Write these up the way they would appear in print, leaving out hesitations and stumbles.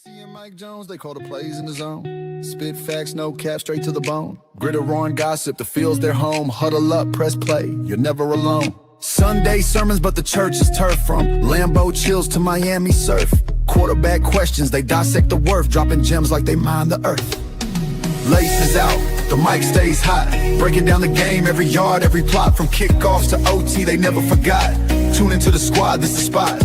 Big C and Mike Jones, they call the plays in the zone. Spit facts, no cap, straight to the bone. Gritter, roaring gossip, the field's their home. Huddle up, press play, you're never alone. Sunday sermons, but the church is turf. From Lambeau chills to Miami surf. Quarterback questions, they dissect the worth. Dropping gems like they mine the earth. Laces out, the mic stays hot. Breaking down the game, every yard, every plot. From kickoffs to OT, they never forgot. Tune into the squad, this is the spot.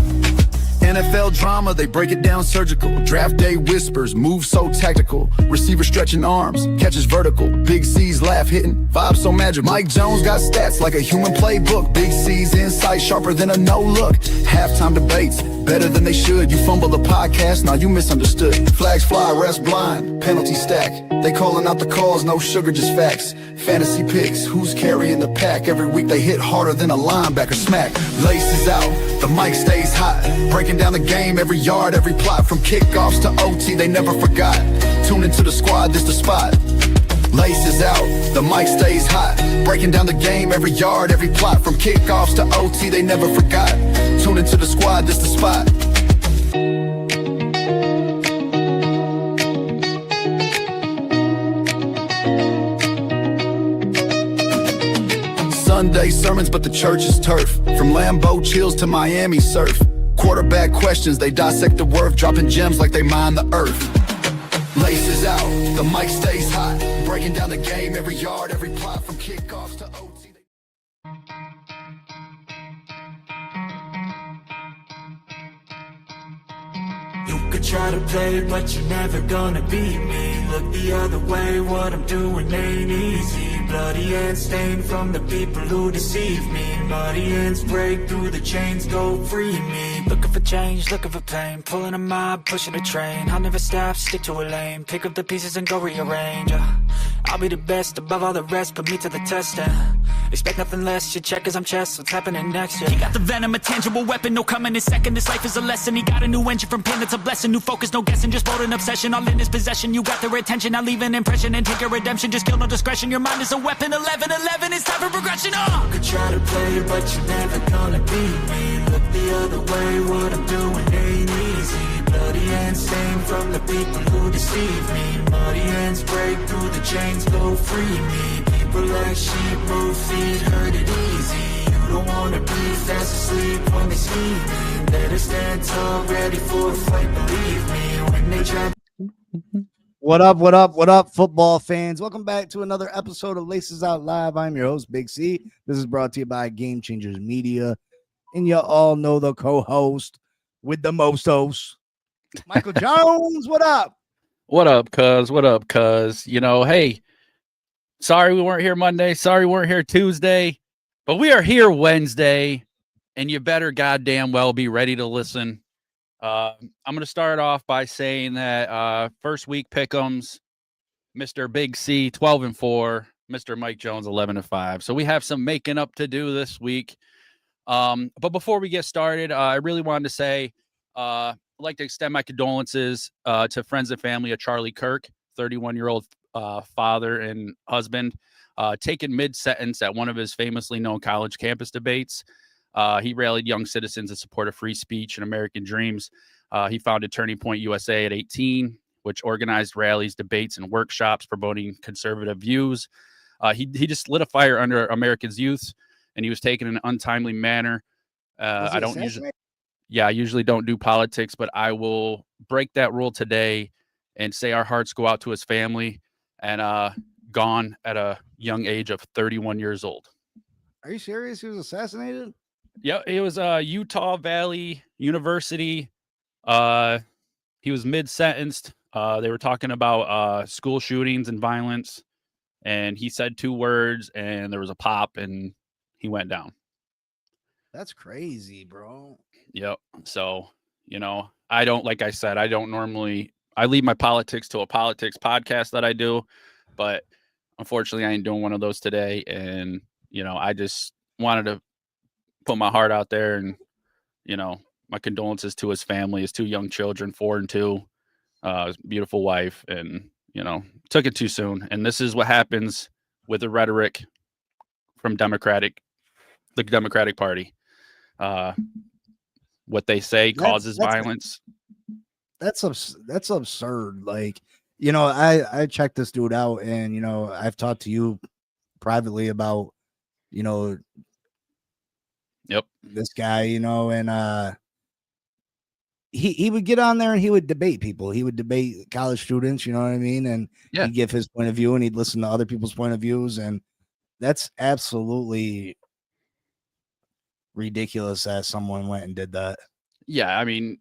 NFL drama, they break it down surgical. Draft day whispers, moves so tactical. Receiver stretching arms, catches vertical. Big C's laugh hitting, vibes so magical. Mike Jones got stats like a human playbook. Big C's insight sharper than a no-look. Halftime debates, better than they should. You fumble the podcast, now you misunderstood. Flags fly, refs blind, penalty stack. They calling out the calls, no sugar, just facts. Fantasy picks, who's carrying the pack? Every week they hit harder than a linebacker smack. Laces out, the mic stays hot. Breaking down the game, every yard, every plot. From kickoffs to OT, they never forgot. Tune into the squad, this the spot. Laces out, the mic stays hot. Breaking down the game, every yard, every plot. From kickoffs to OT, they never forgot. Tune into the squad, this the spot. Sunday sermons, but the church is turf. From Lambeau chills to Miami surf. Quarterback questions, they dissect the worth. Dropping gems like they mine the earth. Laces out, the mic stays hot. Breaking down the game, every yard, every plot. From kickoffs to OT. You could try to play, but you're never gonna beat me. Look the other way, what I'm doing ain't easy. Bloody hands stained from the people who deceive me. Muddy hands break through the chains, go free me. Looking for change, looking for pain. Pulling a mob, pushing a train. I'll never stop, stick to a lane. Pick up the pieces and go rearrange. I'll be the best above all the rest, put me to the test and expect nothing less, your check as I'm chess, what's happening next, yeah. He got the venom, a tangible weapon, no coming in second. This life is a lesson, he got a new engine from pain, it's a blessing. New focus, no guessing, just bold and obsession. All in his possession, you got their attention. I'll leave an impression and take your redemption. Just kill, no discretion, your mind is a weapon. 11-11, it's time for progression, You could try to play, but you're never gonna beat me. Look the other way, what I'm doing ain't easy. Bloody hands stained from the people who deceive me. Muddy hands break through the chains, go free me. People like sheep move feet, hurt it easy. You don't wanna be fast asleep when they see me. Better stand tall, ready for a fight, believe me. When they try. What up, football fans? Welcome back to another episode of Laces Out Live. I'm your host, Big C. This is brought to you by Game Changers Media. And you all know the co-host with the most hosts, Michael Jones. What up? What up, cuz? What up, cuz? You know, hey, sorry we weren't here Monday. Sorry we weren't here Tuesday. But we are here Wednesday, and you better goddamn well be ready to listen. I'm going to start off by saying that first week pick'ems, Mr. Big C 12-4, Mr. Mike Jones 11-5. So we have some making up to do this week. But before we get started, I really wanted to say I'd like to extend my condolences to friends and family of Charlie Kirk, 31-year-old father and husband, taken mid-sentence at one of his famously known college campus debates. He rallied young citizens in support of free speech and American dreams. He founded Turning Point USA at 18, which organized rallies, debates, and workshops promoting conservative views. He just lit a fire under Americans' youth, and he was taken in an untimely manner. I usually don't do politics, but I will break that rule today and say our hearts go out to his family and gone at a young age of 31 years old. Are you serious? He was assassinated? Yeah, it was Utah Valley University. He was mid-sentenced. They were talking about school shootings and violence, and he said 2 words, and there was a pop, and he went down. That's crazy, bro. Yep. So, you know, I leave my politics to a politics podcast that I do, but unfortunately I ain't doing one of those today. And, you know, I just wanted to put my heart out there and, you know, my condolences to his family, his 2 young children, 4 and 2, his beautiful wife, and, you know, took it too soon. And this is what happens with the rhetoric from the Democratic Party. What they say causes violence. that's absurd. Like, you know, I checked this dude out, and you know, I've talked to you privately about, you know, Yep. this guy, you know, and he would get on there and he would debate people. He would debate college students, you know what I mean? And Yeah. he'd give his point of view and he'd listen to other people's point of views. And that's absolutely ridiculous that someone went and did that. Yeah, I mean,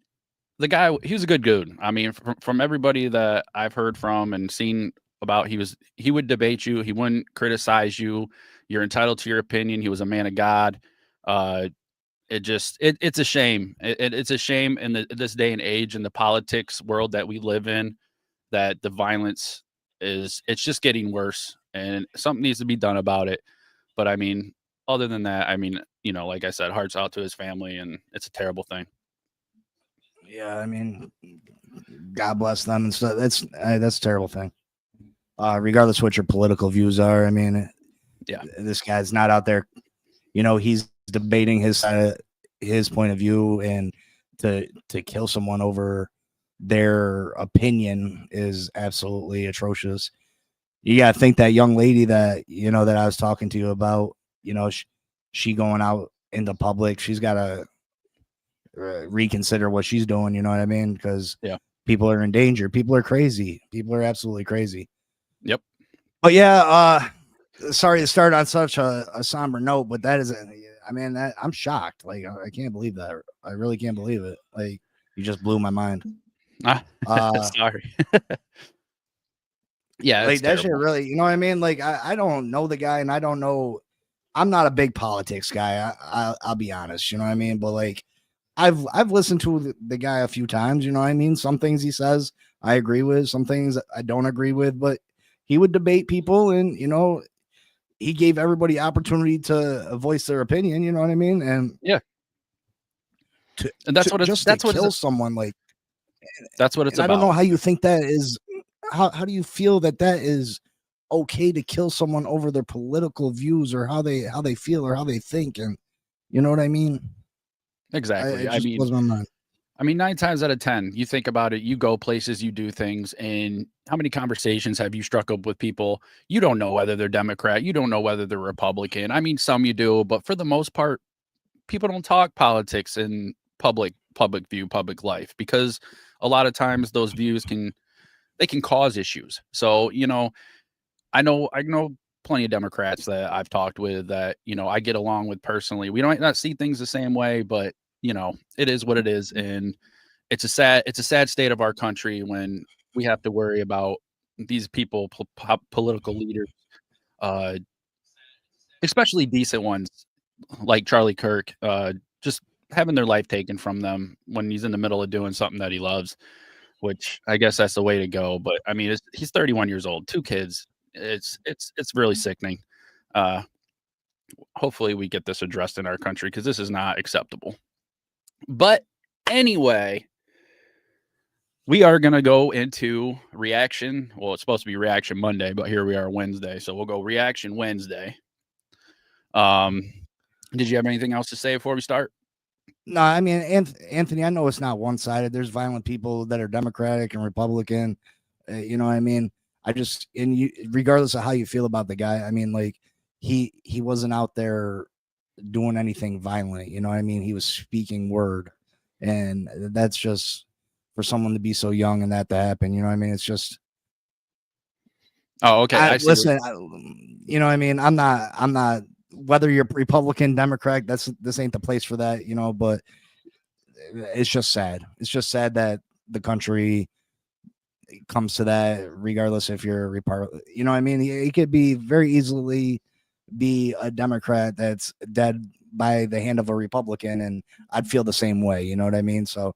the guy, he was a good dude. I mean, from everybody that I've heard from and seen about, he would debate you. He wouldn't criticize you. You're entitled to your opinion. He was a man of God. It's a shame. It's a shame in this day and age in the politics world that we live in, that the violence it's just getting worse, and something needs to be done about it. But I mean, other than that, I mean, you know, like I said, hearts out to his family, and it's a terrible thing. Yeah, I mean, God bless them and stuff. That's a terrible thing. Regardless what your political views are, I mean, Yeah. this guy's not out there. You know, he's debating his point of view, and to kill someone over their opinion is absolutely atrocious. You got to think that young lady that, you know, that I was talking to you about, you know, she going out into public, she's got to reconsider what she's doing, you know what I mean? Because Yeah. people are in danger. People are crazy. People are absolutely crazy. Yep. But yeah, sorry to start on such a somber note, but that is, I mean, I'm shocked. Like, I can't believe that. I really can't believe it. Like, you just blew my mind. Sorry. Yeah, like that shit really, you know what I mean? Like, I don't know the guy, and I don't know. I'm not a big politics guy. I'll be honest, you know what I mean? But like, I've listened to the guy a few times, you know what I mean? Some things he says I agree with, some things I don't agree with, but he would debate people, and you know, he gave everybody opportunity to voice their opinion, you know what I mean? And yeah, and that's what just that's to what kill someone, like, that's what it's I about. don't know how you think that is. How do you feel that is okay to kill someone over their political views, or how they feel, or how they think? And you know what I mean? Exactly. It just blows my mind. I mean, 9 times out of 10, you think about it, you go places, you do things, and how many conversations have you struck up with people? You don't know whether they're Democrat, you don't know whether they're Republican. I mean, some you do, but for the most part, people don't talk politics in public view, public life, because a lot of times those views can cause issues. So, you know, I know plenty of Democrats that I've talked with that, you know, I get along with personally. We don't not see things the same way, but you know, it is what it is. And it's a sad state of our country when we have to worry about these people, political leaders, especially decent ones like Charlie Kirk, just having their life taken from them when he's in the middle of doing something that he loves, which I guess that's the way to go. But I mean, he's 31 years old, 2 kids. It's really sickening. Hopefully we get this addressed in our country, because this is not acceptable. But anyway, we are going to go into reaction. Well, it's supposed to be reaction Monday, but here we are Wednesday. So we'll go reaction Wednesday. Did you have anything else to say before we start? No, I mean, Anthony, I know it's not one-sided. There's violent people that are Democratic and Republican. You know what I mean? Regardless of how you feel about the guy, I mean, like, he wasn't out there doing anything violent. You know what I mean? He was speaking word, and that's just, for someone to be so young and that to happen. You know what I mean? It's just. Oh, okay. Listen, you know what I mean? I'm not. Whether you're Republican, Democrat, this ain't the place for that, you know, but it's just sad. It's just sad that the country comes to that, regardless if you're a Republican. You know what I mean? He could be very easily be a Democrat that's dead by the hand of a Republican, and I'd feel the same way. You know what I mean? So,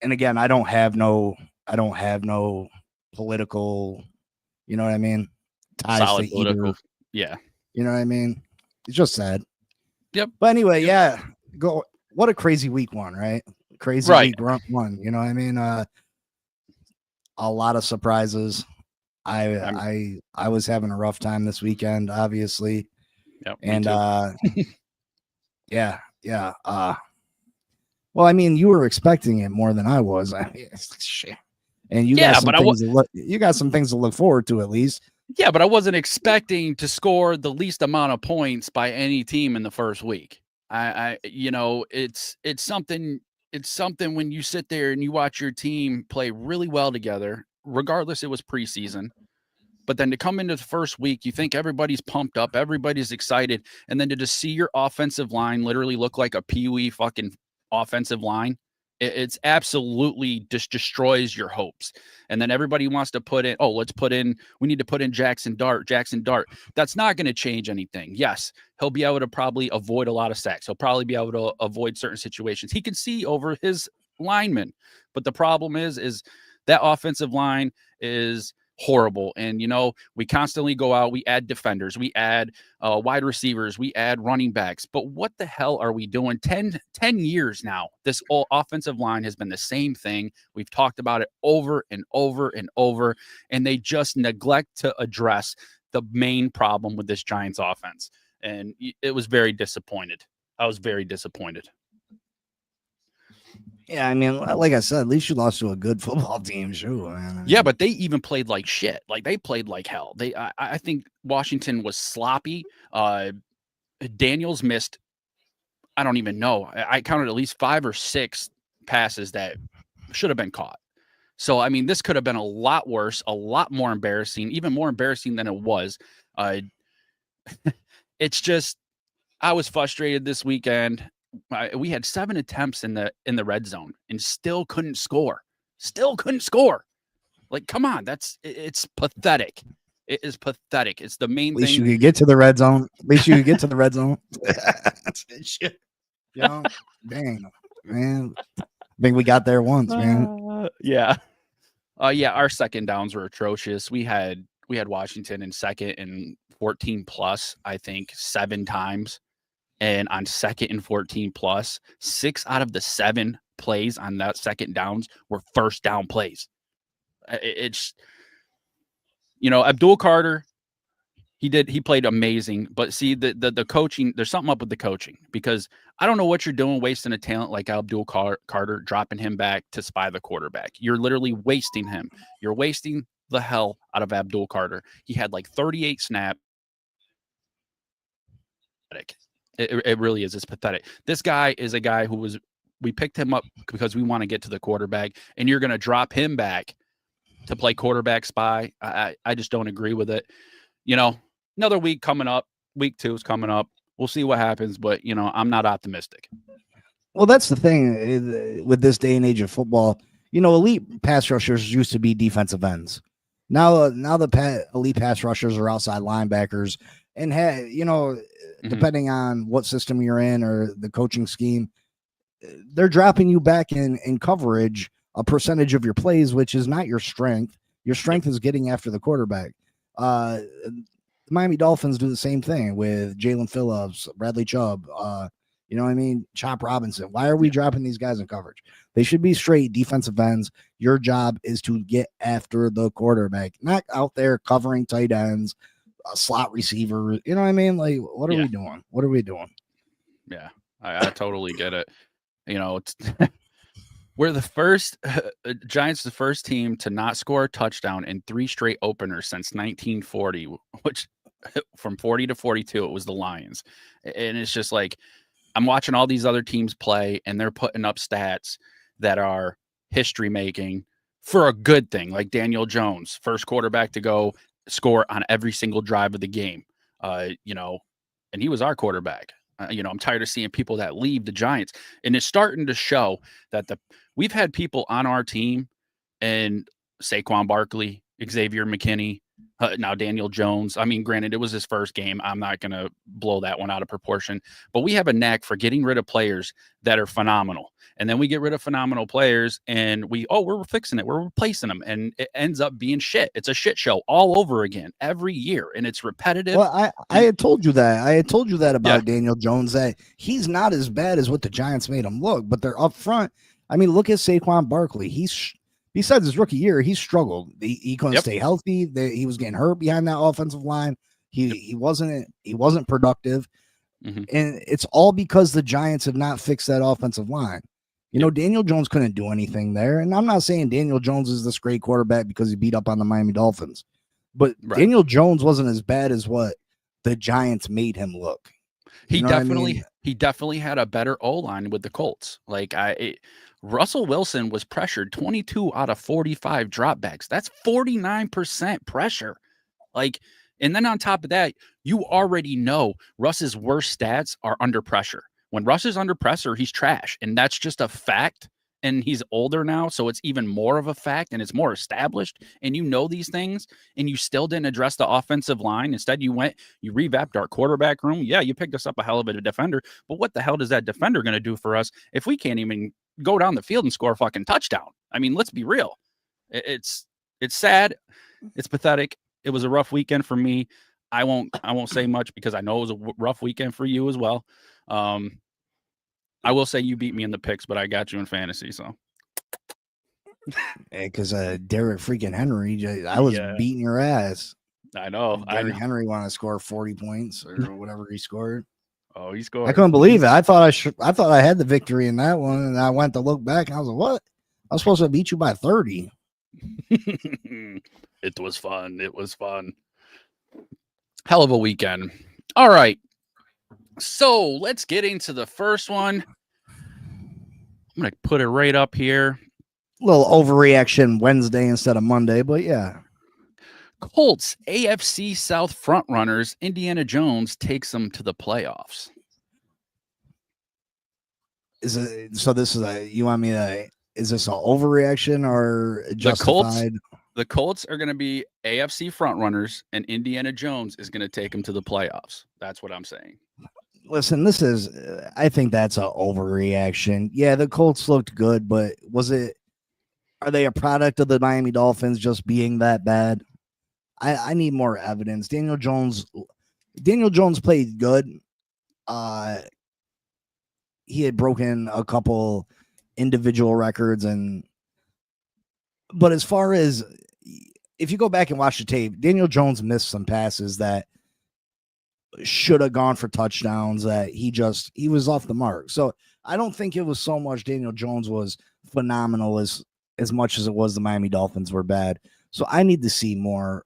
and again, I don't have no political, you know what I mean? Ties solid to political. either. Yeah. You know what I mean? It's just sad. Yep. But anyway, yeah. What a crazy week one, right? Crazy week one. You know what I mean? A lot of surprises. I was having a rough time this weekend, obviously. Yep. And yeah. Well, I mean, you were expecting it more than I was. I mean, shit. And you Yeah, got some but things to look. You got some things to look forward to at least. Yeah, but I wasn't expecting to score the least amount of points by any team in the first week. It's something. It's something when you sit there and you watch your team play really well together. Regardless, it was preseason. But then to come into the first week, you think everybody's pumped up, everybody's excited, and then to just see your offensive line literally look like a peewee fucking offensive line, it's absolutely just destroys your hopes. And then everybody wants to put in, we need to put in Jackson Dart. That's not going to change anything. Yes, he'll be able to probably avoid a lot of sacks. He'll probably be able to avoid certain situations. He can see over his linemen. But the problem is that offensive line is horrible. And, we constantly go out, we add defenders, we add wide receivers, we add running backs. But what the hell are we doing? 10 years now, this whole offensive line has been the same thing. We've talked about it over and over and over, and they just neglect to address the main problem with this Giants offense. And it was very disappointed. I was very disappointed. Yeah, I mean, like I said, at least you lost to a good football team, sure. Man. Yeah, but they even played like shit. Like they played like hell. I think Washington was sloppy. Daniels missed, I don't even know. I counted at least 5 or 6 passes that should have been caught. So, I mean, this could have been a lot worse, a lot more embarrassing, even more embarrassing than it was. It's just, I was frustrated this weekend. We had 7 attempts in the red zone and still couldn't score. Like, come on, it's pathetic. It is pathetic. It's the main thing. At least you could get to the red zone. Dang, man. I think we got there once, man. Yeah. Our second downs were atrocious. We had Washington in second and 14 plus, I think, 7 times. And on second and 14 plus, 6 out of the 7 plays on that second downs were first down plays. It's, Abdul Carter, he played amazing. But see, the coaching, there's something up with the coaching, because I don't know what you're doing wasting a talent like Abdul Carter, dropping him back to spy the quarterback. You're literally wasting him. You're wasting the hell out of Abdul Carter. He had like 38 snaps. It really is. It's pathetic. This guy is a guy we picked him up because we want to get to the quarterback, and you're going to drop him back to play quarterback spy. I just don't agree with it. Another week coming up, week 2 is coming up. We'll see what happens, but I'm not optimistic. Well, that's the thing with this day and age of football. Elite pass rushers used to be defensive ends. Now the elite pass rushers are outside linebackers, and depending on what system you're in or the coaching scheme, they're dropping you back in coverage a percentage of your plays, which is not your strength. Your strength is getting after the quarterback. The Miami Dolphins do the same thing with Jalen Phillips, Bradley Chubb, Chop Robinson. Why are we dropping these guys in coverage? They should be straight defensive ends. Your job is to get after the quarterback, not out there covering tight ends, a slot receiver. You know what I mean? Like, what are we doing? What are we doing? Yeah, I totally get it. We're the first Giants, the first team to not score a touchdown in 3 straight openers since 1940, which from 40 to 42, it was the Lions. And it's just like, I'm watching all these other teams play, and they're putting up stats that are history making for a good thing. Like Daniel Jones, first quarterback to go score on every single drive of the game, and he was our quarterback. I'm tired of seeing people that leave the Giants, and it's starting to show that we've had people on our team, and Saquon Barkley, Xavier McKinney, now Daniel Jones. I mean, granted, it was his first game. I'm not going to blow that one out of proportion, but we have a knack for getting rid of players that are phenomenal. And then we get rid of phenomenal players, and we're fixing it. We're replacing them, and it ends up being shit. It's a shit show all over again every year, and it's repetitive. Well, I had told you that. I had told you that about Daniel Jones, that he's not as bad as what the Giants made him look, but they're up front. I mean, look at Saquon Barkley. Besides his rookie year, he struggled. He couldn't stay healthy. He was getting hurt behind that offensive line. He wasn't productive, and it's all because the Giants have not fixed that offensive line. You know, Daniel Jones couldn't do anything there. And I'm not saying Daniel Jones is this great quarterback because he beat up on the Miami Dolphins. But Right. Daniel Jones wasn't as bad as what the Giants made him look. He You know what I definitely mean? he definitely had a better O-line with the Colts. Like Russell Wilson was pressured 22 out of 45 dropbacks. That's 49% pressure. Like, and then on top of that, you already know Russ's worst stats are under pressure. When Russ is under pressure, he's trash. And that's just a fact. And he's older now, so it's even more of a fact and it's more established. And you know these things, and you still didn't address the offensive line. Instead, you revamped our quarterback room. Yeah, you picked us up a hell of a defender, but what the hell is that defender going to do for us if we can't even go down the field and score a fucking touchdown? I mean, let's be real. It's sad. It's pathetic. It was a rough weekend for me. I won't say much because I know it was a rough weekend for you as well. I will say you beat me in the picks, but I got you in fantasy. So, Because Derek freaking Henry, I was beating your ass. I know. Derek Henry wanted to score 40 points or whatever he scored. Oh, he scored. I couldn't believe it. I thought I had the victory in that one, and I went to look back, and I was like, "What? I was supposed to beat you by 30." It was fun. It was fun. Hell of a weekend. All right. So let's get into the first one. I'm going to put it right up here. Little overreaction Wednesday instead of Monday, but yeah. Colts AFC South frontrunners Indiana Jones takes them to the playoffs. Is this an overreaction or justified? The Colts are going to be AFC frontrunners, and Indiana Jones is going to take them to the playoffs. That's what I'm saying. Listen, I think that's an overreaction. Yeah, the Colts looked good, but are they a product of the Miami Dolphins just being that bad? I need more evidence. Daniel Jones played good. He had broken a couple individual records, but as far as if you go back and watch the tape, Daniel Jones missed some passes that should have gone for touchdowns that he was off the mark. So I don't think it was so much Daniel Jones was phenomenal as much as it was the Miami Dolphins were bad. So I need to see more.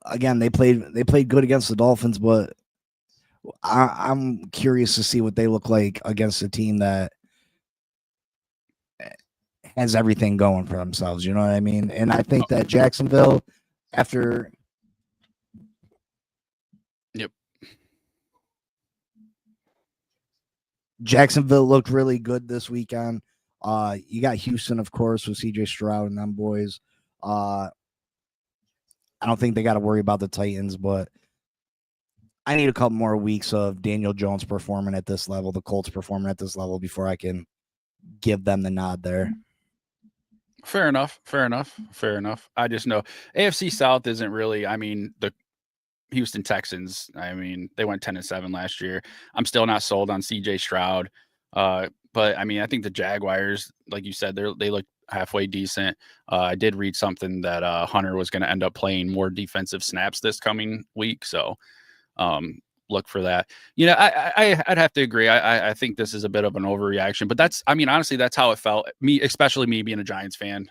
Again, they played good against the Dolphins, but I'm curious to see what they look like against a team that has everything going for themselves. You know what I mean? And I think that Jacksonville, after Jacksonville looked really good this weekend. You got Houston, of course, with CJ Stroud and them boys. I don't think they got to worry about the Titans, but I need a couple more weeks of Daniel Jones performing at this level, the Colts performing at this level before I can give them the nod there. Fair enough. I just know AFC South isn't really, the Houston Texans, they went 10-7 last year. I'm still not sold on CJ Stroud. But I think the Jaguars, like you said, they look halfway decent. I did read something that Hunter was going to end up playing more defensive snaps this coming week. So look for that. I'd have to agree. I think this is a bit of an overreaction, but that's, honestly, that's how it felt. Especially me being a Giants fan.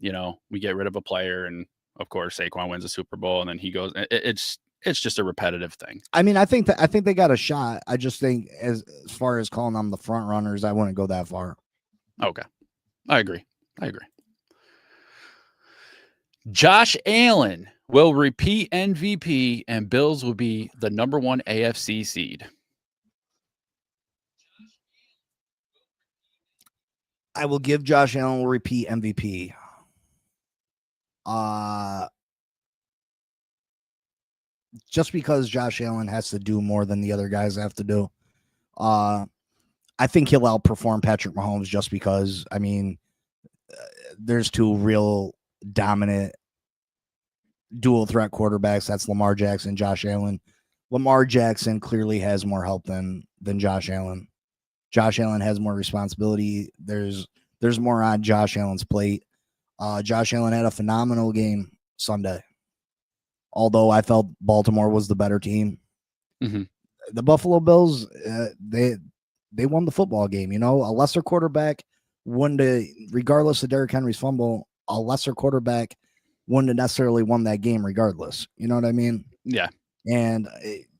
We get rid of a player and of course, Saquon wins a Super Bowl, and then he goes. It's just a repetitive thing. I think they got a shot. I just think as far as calling them the front runners, I wouldn't go that far. Okay, I agree. Josh Allen will repeat MVP, and Bills will be the number 1 AFC seed. I will give Josh Allen will repeat MVP. Just because Josh Allen has to do more than the other guys have to do. I think he'll outperform Patrick Mahomes just because, there's two real dominant dual threat quarterbacks. That's Lamar Jackson and Josh Allen. Lamar Jackson clearly has more help than Josh Allen. Josh Allen has more responsibility. There's more on Josh Allen's plate. Josh Allen had a phenomenal game Sunday. Although I felt Baltimore was the better team. Mm-hmm. the Buffalo Bills, they won the football game. You know, a lesser quarterback won regardless of Derrick Henry's fumble. A lesser quarterback wouldn't have necessarily won that game, regardless. You know what I mean? Yeah. And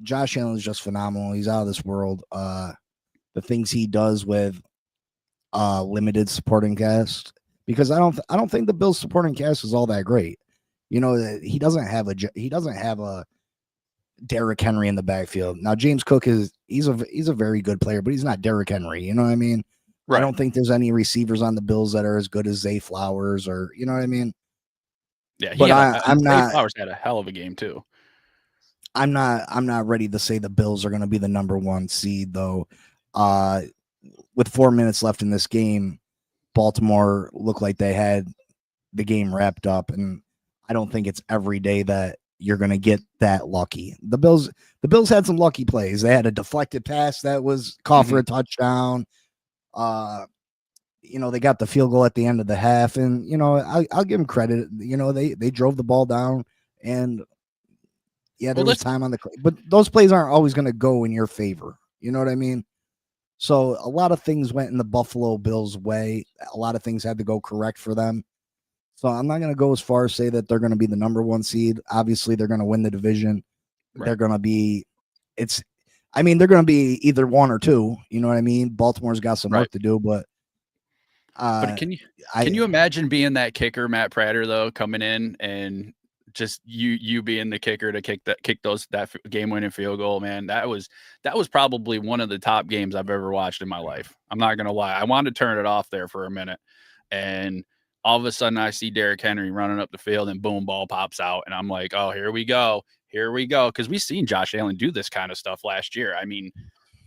Josh Allen is just phenomenal. He's out of this world. The things he does with limited supporting cast, because I don't think the Bills supporting cast is all that great. You know, he doesn't have a Derrick Henry in the backfield. Now James Cook he's a very good player, but he's not Derrick Henry. You know what I mean? Right. I don't think there's any receivers on the Bills that are as good as Zay Flowers, or you know what I mean? Yeah, but I'm not. Flowers had a hell of a game too. I'm not ready to say the Bills are going to be the number 1 seed though. With 4 minutes left in this game, Baltimore looked like they had the game wrapped up, and I don't think it's every day that you're going to get that lucky. The Bills had some lucky plays. They had a deflected pass that was called for a touchdown. You know, they got the field goal at the end of the half, and you know, I'll give them credit. You know, they drove the ball down, and there was time on the clock, but those plays aren't always going to go in your favor. You know what I mean? So a lot of things went in the Buffalo Bills' way. A lot of things had to go correct for them. So I'm not going to go as far as say that they're going to be the number 1 seed. Obviously, they're going to win the division. Right. They're going to be they're going to be either 1 or 2. You know what I mean? Baltimore's got some work to do, but can you imagine being that kicker, Matt Prater, though, coming in and just you being the kicker to kick that game-winning field goal, man? That was probably one of the top games I've ever watched in my life. I'm not going to lie. I wanted to turn it off there for a minute, and all of a sudden I see Derrick Henry running up the field, and boom, ball pops out, and I'm like, oh, here we go. Because we've seen Josh Allen do this kind of stuff last year. I mean,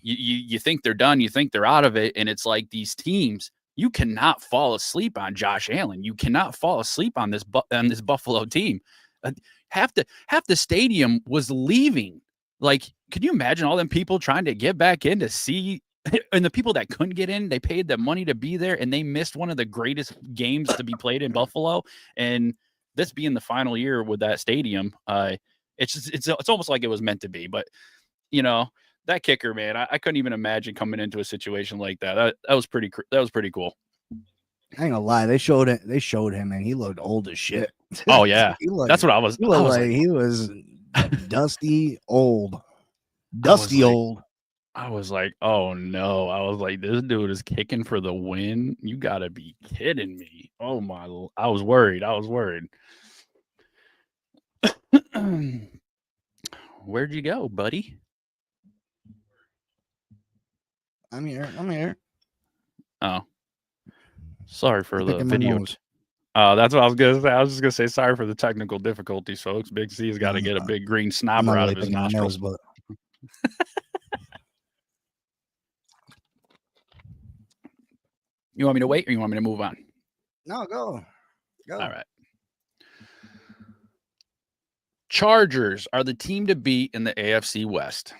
you think they're done, you think they're out of it, and it's like these teams, you cannot fall asleep on Josh Allen. You cannot fall asleep on this Buffalo team. Half the stadium was leaving. Like, could you imagine all them people trying to get back in to see? And the people that couldn't get in, they paid the money to be there, and they missed one of the greatest games to be played in Buffalo. And this being the final year with that stadium, it's almost like it was meant to be. But you know, that kicker, man, I couldn't even imagine coming into a situation like that. That was pretty cool. I ain't gonna lie, they showed him, and he looked old as shit. Oh yeah, that's what I was. He was dusty old. I was like, oh no. I was like, this dude is kicking for the win. You gotta be kidding me. Oh my, I was worried. Where'd you go, buddy? I'm here. Oh, sorry for the video. That's what I was gonna say. I was just gonna say sorry for the technical difficulties, folks. Big C's got to get a big green snobber out of his nostrils. But you want me to wait, or you want me to move on? No, go. All right. Chargers are the team to beat in the AFC West.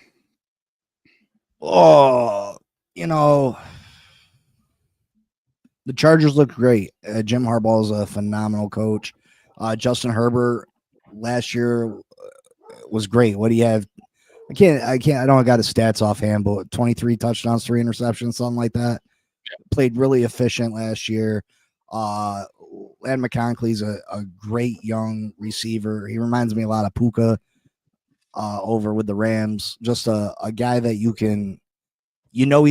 Oh, you know, the Chargers look great. Jim Harbaugh is a phenomenal coach. Justin Herbert last year was great. What do you have? I don't got his stats offhand, but 23 touchdowns, 3 interceptions, something like that. Played really efficient last year. Ladd McConkey's a great young receiver. He reminds me a lot of Puka over with the Rams. Just a guy that he's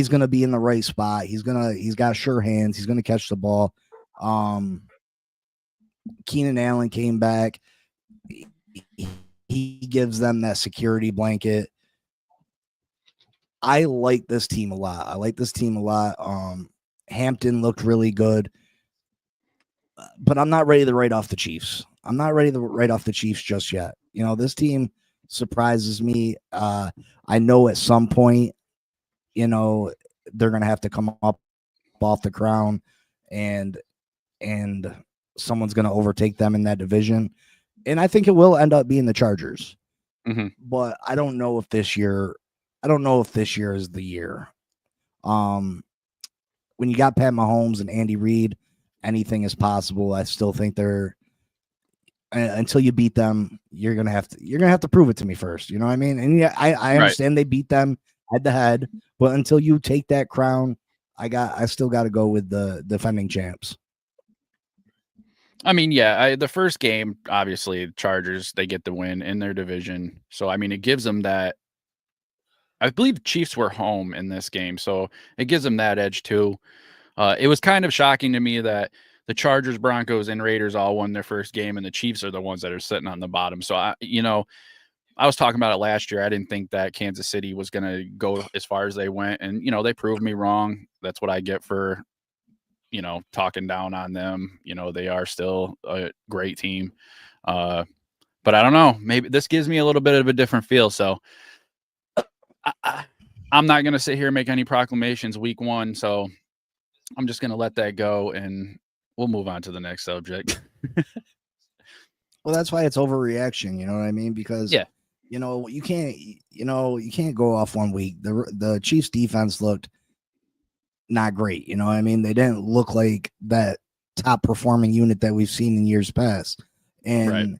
going to be in the right spot. He's got sure hands. He's going to catch the ball. Keenan Allen came back. He gives them that security blanket. I like this team a lot. Hampton looked really good, but I'm not ready to write off the Chiefs. Just yet. You know, this team surprises me. I know at some point, you know, they're going to have to come up off the crown, and someone's going to overtake them in that division. And I think it will end up being the Chargers. Mm-hmm. But I don't know if this year is the year. When you got Pat Mahomes and Andy Reid, anything is possible. I still think they're until you beat them, you're gonna have to prove it to me first. You know what I mean? And yeah, I Right. understand they beat them head to head, but until you take that crown, I still got to go with the defending champs. I mean, yeah, the first game, obviously, Chargers, they get the win in their division. So, I mean, it gives them that. I believe Chiefs were home in this game, so it gives them that edge too. It was kind of shocking to me that the Chargers, Broncos, and Raiders all won their first game, and the Chiefs are the ones that are sitting on the bottom. So, I was talking about it last year. I didn't think that Kansas City was going to go as far as they went, and they proved me wrong. That's what I get for talking down on them. They are still a great team. But I don't know. Maybe this gives me a little bit of a different feel. So I'm not going to sit here and make any proclamations week one. So I'm just going to let that go and we'll move on to the next subject. Well, that's why it's overreaction. You know what I mean? Because yeah, you can't go off 1 week. The Chiefs defense looked not great. You know what I mean? They didn't look like that top performing unit that we've seen in years past. And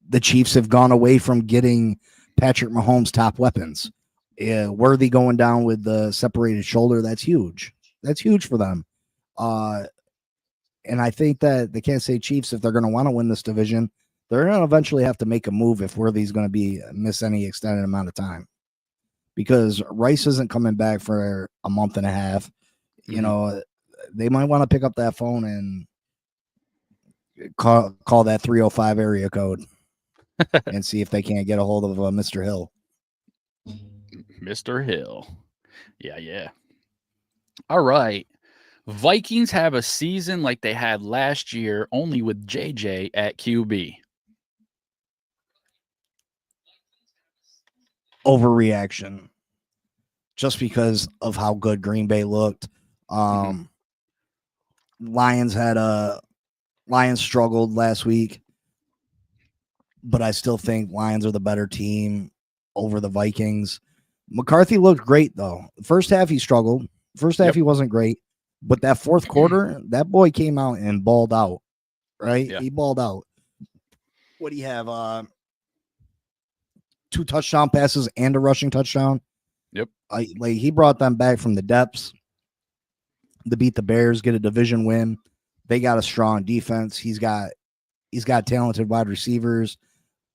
the Chiefs have gone away from getting Patrick Mahomes' top weapons. Worthy going down with the separated shoulder. That's huge. That's huge for them. And I think that the Kansas City Chiefs, if they're going to want to win this division, they're going to eventually have to make a move if Worthy's going to miss any extended amount of time, because Rice isn't coming back for a month and a half. Mm-hmm. They might want to pick up that phone and call that 305 area code and see if they can't get a hold of Mr. Hill. Mr. Hill. Yeah. All right. Vikings have a season like they had last year, only with JJ at QB. Overreaction. Just because of how good Green Bay looked. Lions struggled last week, but I still think Lions are the better team over the Vikings. McCarthy looked great though. First half he struggled. First half he wasn't great, but that fourth quarter, that boy came out and balled out. Right? Yeah. He balled out. What do you have? 2 touchdown passes and a rushing touchdown. Yep. He brought them back from the depths to beat the Bears, get a division win. They got a strong defense. He's got talented wide receivers.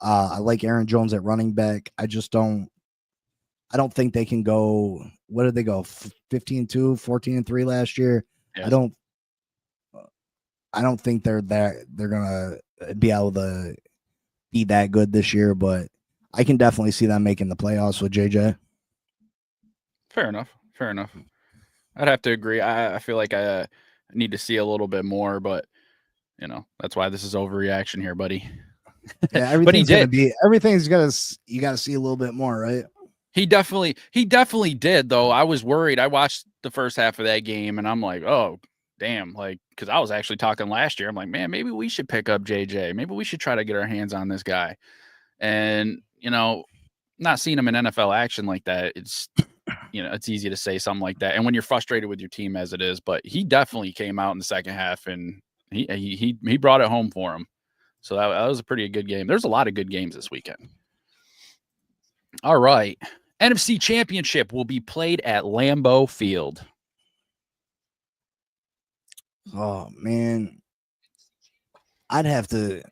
I like Aaron Jones at running back. I don't think they can go. What did they go? 15-2, 14-3 last year. Yes. I don't think they're gonna be able to be that good this year, but I can definitely see them making the playoffs with JJ. Fair enough. I'd have to agree. I feel like I need to see a little bit more, but that's why this is overreaction here, buddy. Yeah, everything's you got to see a little bit more, right? He definitely did though. I was worried. I watched the first half of that game and I'm like, oh damn, because I was actually talking last year. I'm like, man, maybe we should pick up JJ. Maybe we should try to get our hands on this guy. And not seeing him in NFL action like that, it's it's easy to say something like that. And when you're frustrated with your team as it is, but he definitely came out in the second half and he brought it home for him. So that was a pretty good game. There's a lot of good games this weekend. All right. NFC Championship will be played at Lambeau Field. Oh man. I'd have to.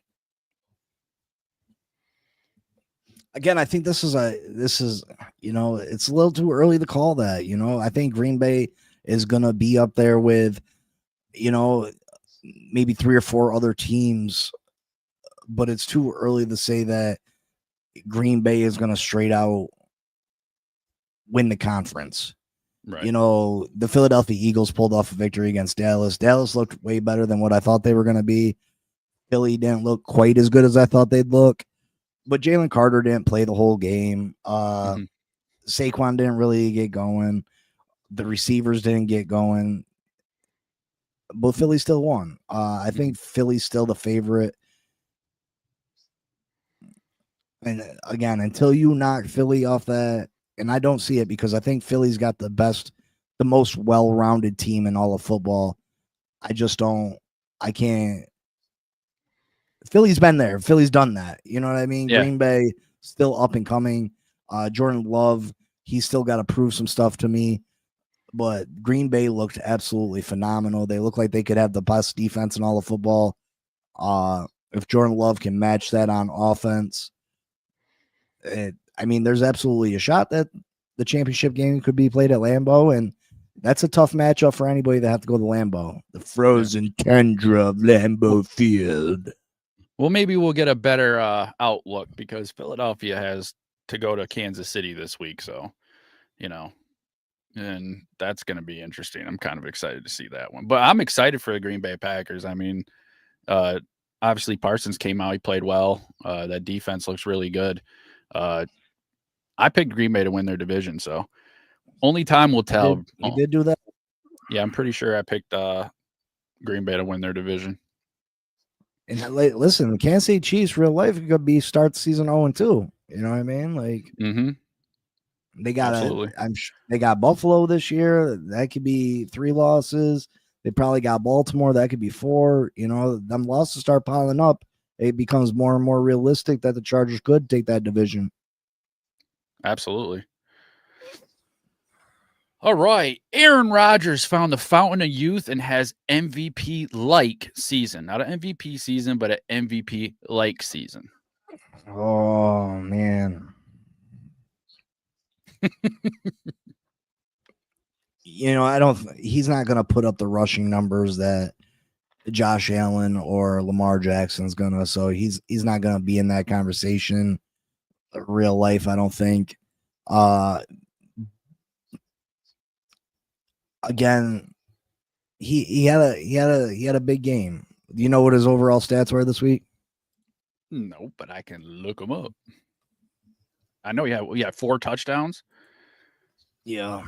Again, I think this is it's a little too early to call that. I think Green Bay is gonna be up there with, maybe 3 or 4 other teams, but it's too early to say that Green Bay is gonna straight out win the conference. Right. The Philadelphia Eagles pulled off a victory against Dallas. Dallas looked way better than what I thought they were gonna be. Philly didn't look quite as good as I thought they'd look. But Jalen Carter didn't play the whole game. Saquon didn't really get going. The receivers didn't get going. But Philly still won. I think Philly's still the favorite. And again, until you knock Philly off that, and I don't see it because I think Philly's got the most well-rounded team in all of football. I can't Philly's been there. Philly's done that. You know what I mean? Yeah. Green Bay still up and coming. Jordan Love, he's still got to prove some stuff to me. But Green Bay looked absolutely phenomenal. They look like they could have the best defense in all of football. If Jordan Love can match that on offense, there's absolutely a shot that the championship game could be played at Lambeau, and that's a tough matchup for anybody that have to go to Lambeau, the frozen tundra of Lambeau Field. Well, maybe we'll get a better outlook because Philadelphia has to go to Kansas City this week. So, and that's going to be interesting. I'm kind of excited to see that one. But I'm excited for the Green Bay Packers. I mean, obviously Parsons came out. He played well. That defense looks really good. I picked Green Bay to win their division. So only time will tell. You did do that? Yeah, I'm pretty sure I picked Green Bay to win their division. And listen, the Kansas City Chiefs, real life, could be start the season 0-2. You know what I mean? Like, they got they got Buffalo this year. That could be 3 losses. They probably got Baltimore. That could be 4. Them losses start piling up. It becomes more and more realistic that the Chargers could take that division. Absolutely. All right. Aaron Rodgers found the fountain of youth and has MVP-like season. Not an MVP season, but an MVP-like season. Oh, man. He's not going to put up the rushing numbers that Josh Allen or Lamar Jackson's going to. So he's not going to be in that conversation. Real life, I don't think. Again, he had a big game. Do you know what his overall stats were this week? No, but I can look them up. I know he had 4 touchdowns. Yeah.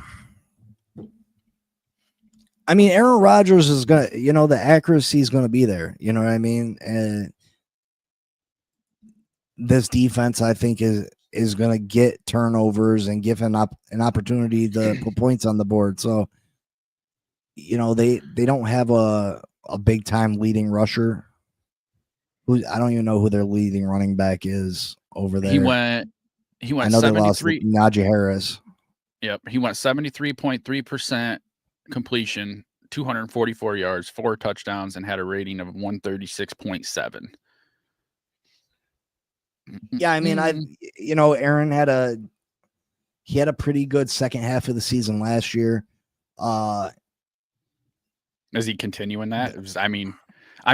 I mean, Aaron Rodgers is gonna, the accuracy is gonna be there. You know what I mean? And this defense, I think, is gonna get turnovers and give him an opportunity to put points on the board. So, they don't have a big time leading rusher. I don't even know who their leading running back is over there. He went 73. Najee Harris. Yep, he went 73.3% completion, 244 yards, 4 touchdowns, and had a rating of 136.7. Yeah, I mean, Aaron had a pretty good second half of the season last year. Is he continuing that?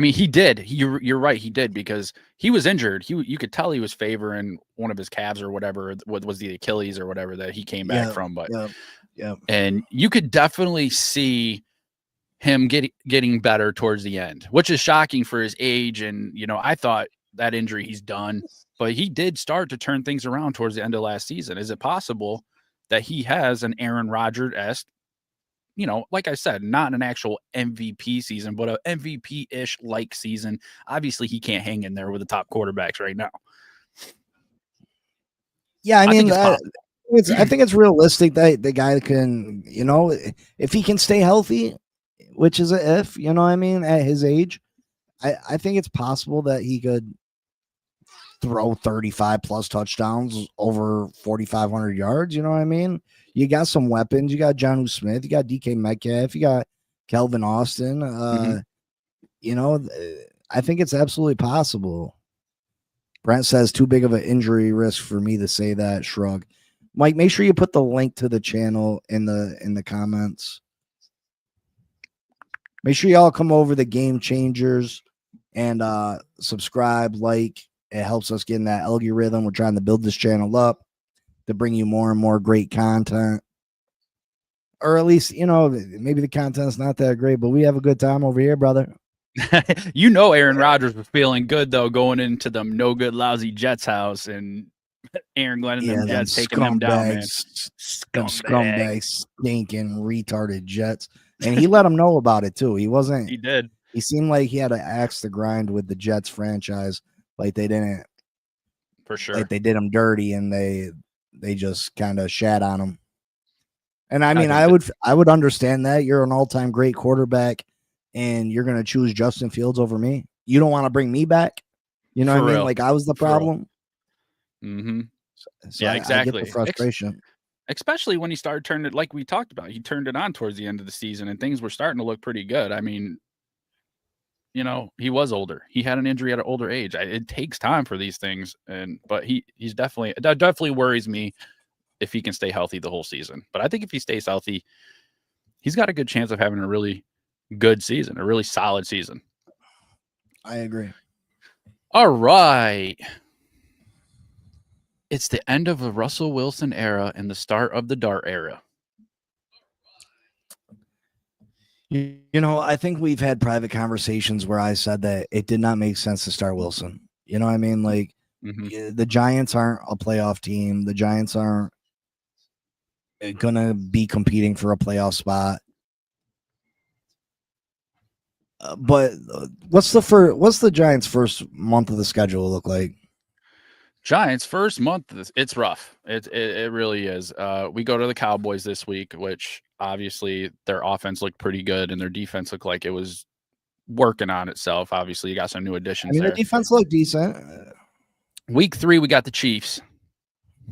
He did. You're right. He did because he was injured. You could tell he was favoring one of his calves or whatever. What was the Achilles or whatever that he came back from? But and you could definitely see him getting better towards the end, which is shocking for his age. And I thought that injury he's done, but he did start to turn things around towards the end of last season. Is it possible that he has an Aaron Rodgers-esque? Like I said, not an actual MVP season, but an MVP-ish like season. Obviously, he can't hang in there with the top quarterbacks right now. Yeah, I think it's realistic that the guy can, if he can stay healthy, which is a if, at his age, I think it's possible that he could throw 35 plus touchdowns over 4,500 yards. You know what I mean? You got some weapons. You got Jonnu Smith. You got DK Metcalf. You got Kelvin Austin. I think it's absolutely possible. Brent says too big of an injury risk for me to say that. Shrug. Mike, make sure you put the link to the channel in the comments. Make sure y'all come over to Game Changers and subscribe, like. It helps us get in that algorithm. We're trying to build this channel up to bring you more and more great content. Or at least, maybe the content's not that great, but we have a good time over here, brother. Aaron Rodgers was feeling good, though, going into them no good, lousy Jets house and Aaron Glenn and them Jets taking them down, man. Scumbag, stinking, retarded Jets. And he let them know about it, too. He did. He seemed like he had an axe to grind with the Jets franchise. Like they didn't, for sure. Like they did him dirty, and they just kind of shat on him. And I would understand that. You're an all-time great quarterback, and you're going to choose Justin Fields over me. You don't want to bring me back. You know For what I mean? real. Like I was the For real. problem. Mm-hmm. So Yeah, I get exactly. the frustration. Especially when he started turning it, like we talked about, he turned it on towards the end of the season and things were starting to look pretty good. I mean, you know, he was older. He had an injury at an older age. It takes time for these things, but he's definitely, that definitely worries me if he can stay healthy the whole season. But I think if he stays healthy, he's got a good chance of having a really good season, a really solid season. I agree. All right. It's the end of the Russell Wilson era and the start of the Dart era. You know, I think we've had private conversations where I said that it did not make sense to start Wilson. You know what I mean? Like the Giants aren't a playoff team. The Giants aren't going to be competing for a playoff spot. But what's the Giants' first month of the schedule look like? Giants first month, it's rough. It really is. We go to the Cowboys this week, which obviously their offense looked pretty good and their defense looked like it was working on itself. Obviously, you got some new additions. I mean, there. the defense looked decent. Week 3, we got the Chiefs.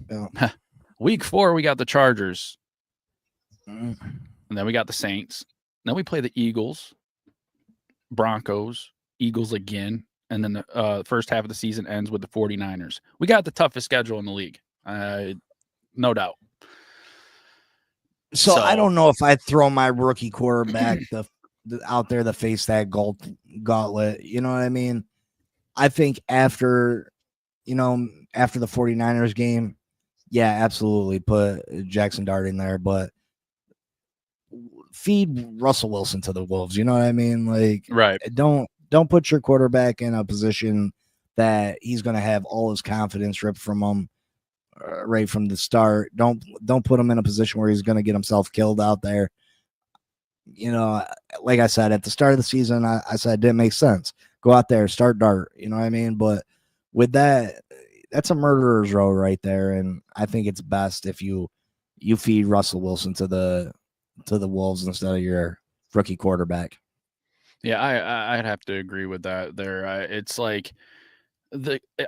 Yeah. Week 4, we got the Chargers. Mm. And then we got the Saints. Then we play the Eagles, Broncos, Eagles again. And then the first half of the season ends with the 49ers. We got the toughest schedule in the league, no doubt. So I don't know if I'd throw my rookie quarterback out there to face that gauntlet. You know what I mean? I think after the 49ers game, yeah, absolutely put Jackson Dart in there, but feed Russell Wilson to the Wolves. You know what I mean? Like, right. Don't put your quarterback in a position that he's going to have all his confidence ripped from him right from the start. Don't put him in a position where he's going to get himself killed out there. You know, like I said, at the start of the season, I said it didn't make sense. Go out there, start Dart. You know what I mean? But with that, that's a murderer's row right there. And I think it's best if you feed Russell Wilson to the Wolves instead of your rookie quarterback. Yeah, I'd have to agree with that there. It's like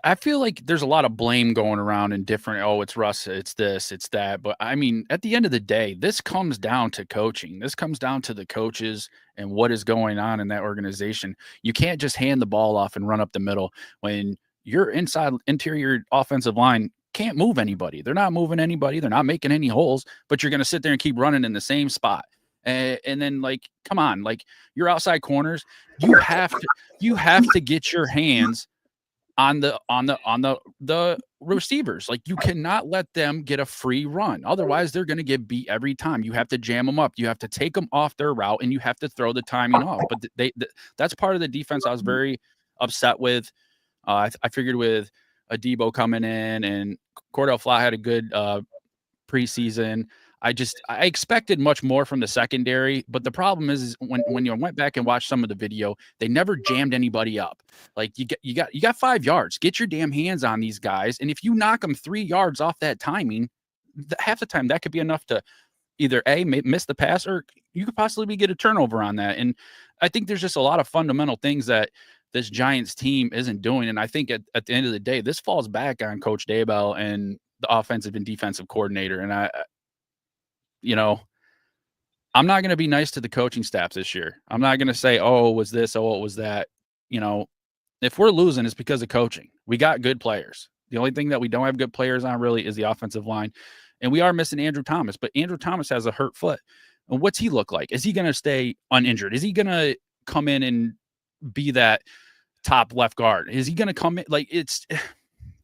I feel like there's a lot of blame going around in different, it's Russ, it's this, it's that. But I mean, at the end of the day, this comes down to coaching. This comes down to the coaches and what is going on in that organization. You can't just hand the ball off and run up the middle when your interior offensive line can't move anybody. They're not moving anybody. They're not making any holes, but you're going to sit there and keep running in the same spot. And then, like, come on, like your outside corners, you have to get your hands on the receivers. Like, you cannot let them get a free run. Otherwise, they're going to get beat every time. You have to jam them up. You have to take them off their route, and you have to throw the timing off. But that's part of the defense I was very upset with. I figured with Adebo coming in and Cordell Flott had a good preseason. I expected much more from the secondary, but the problem is when you went back and watched some of the video, they never jammed anybody up. Like you got 5 yards. Get your damn hands on these guys, and if you knock them 3 yards off that timing, half the time that could be enough to either miss the pass or you could possibly get a turnover on that. And I think there's just a lot of fundamental things that this Giants team isn't doing. And I think at the end of the day, this falls back on Coach Daboll and the offensive and defensive coordinator. And I'm not going to be nice to the coaching staff this year. I'm not going to say, oh, it was this, oh, it was that. If we're losing, it's because of coaching. We got good players. The only thing that we don't have good players on really is the offensive line. And we are missing Andrew Thomas, but Andrew Thomas has a hurt foot. And what's he look like? Is he going to stay uninjured? Is he going to come in and be that top left guard? Is he going to come in like it's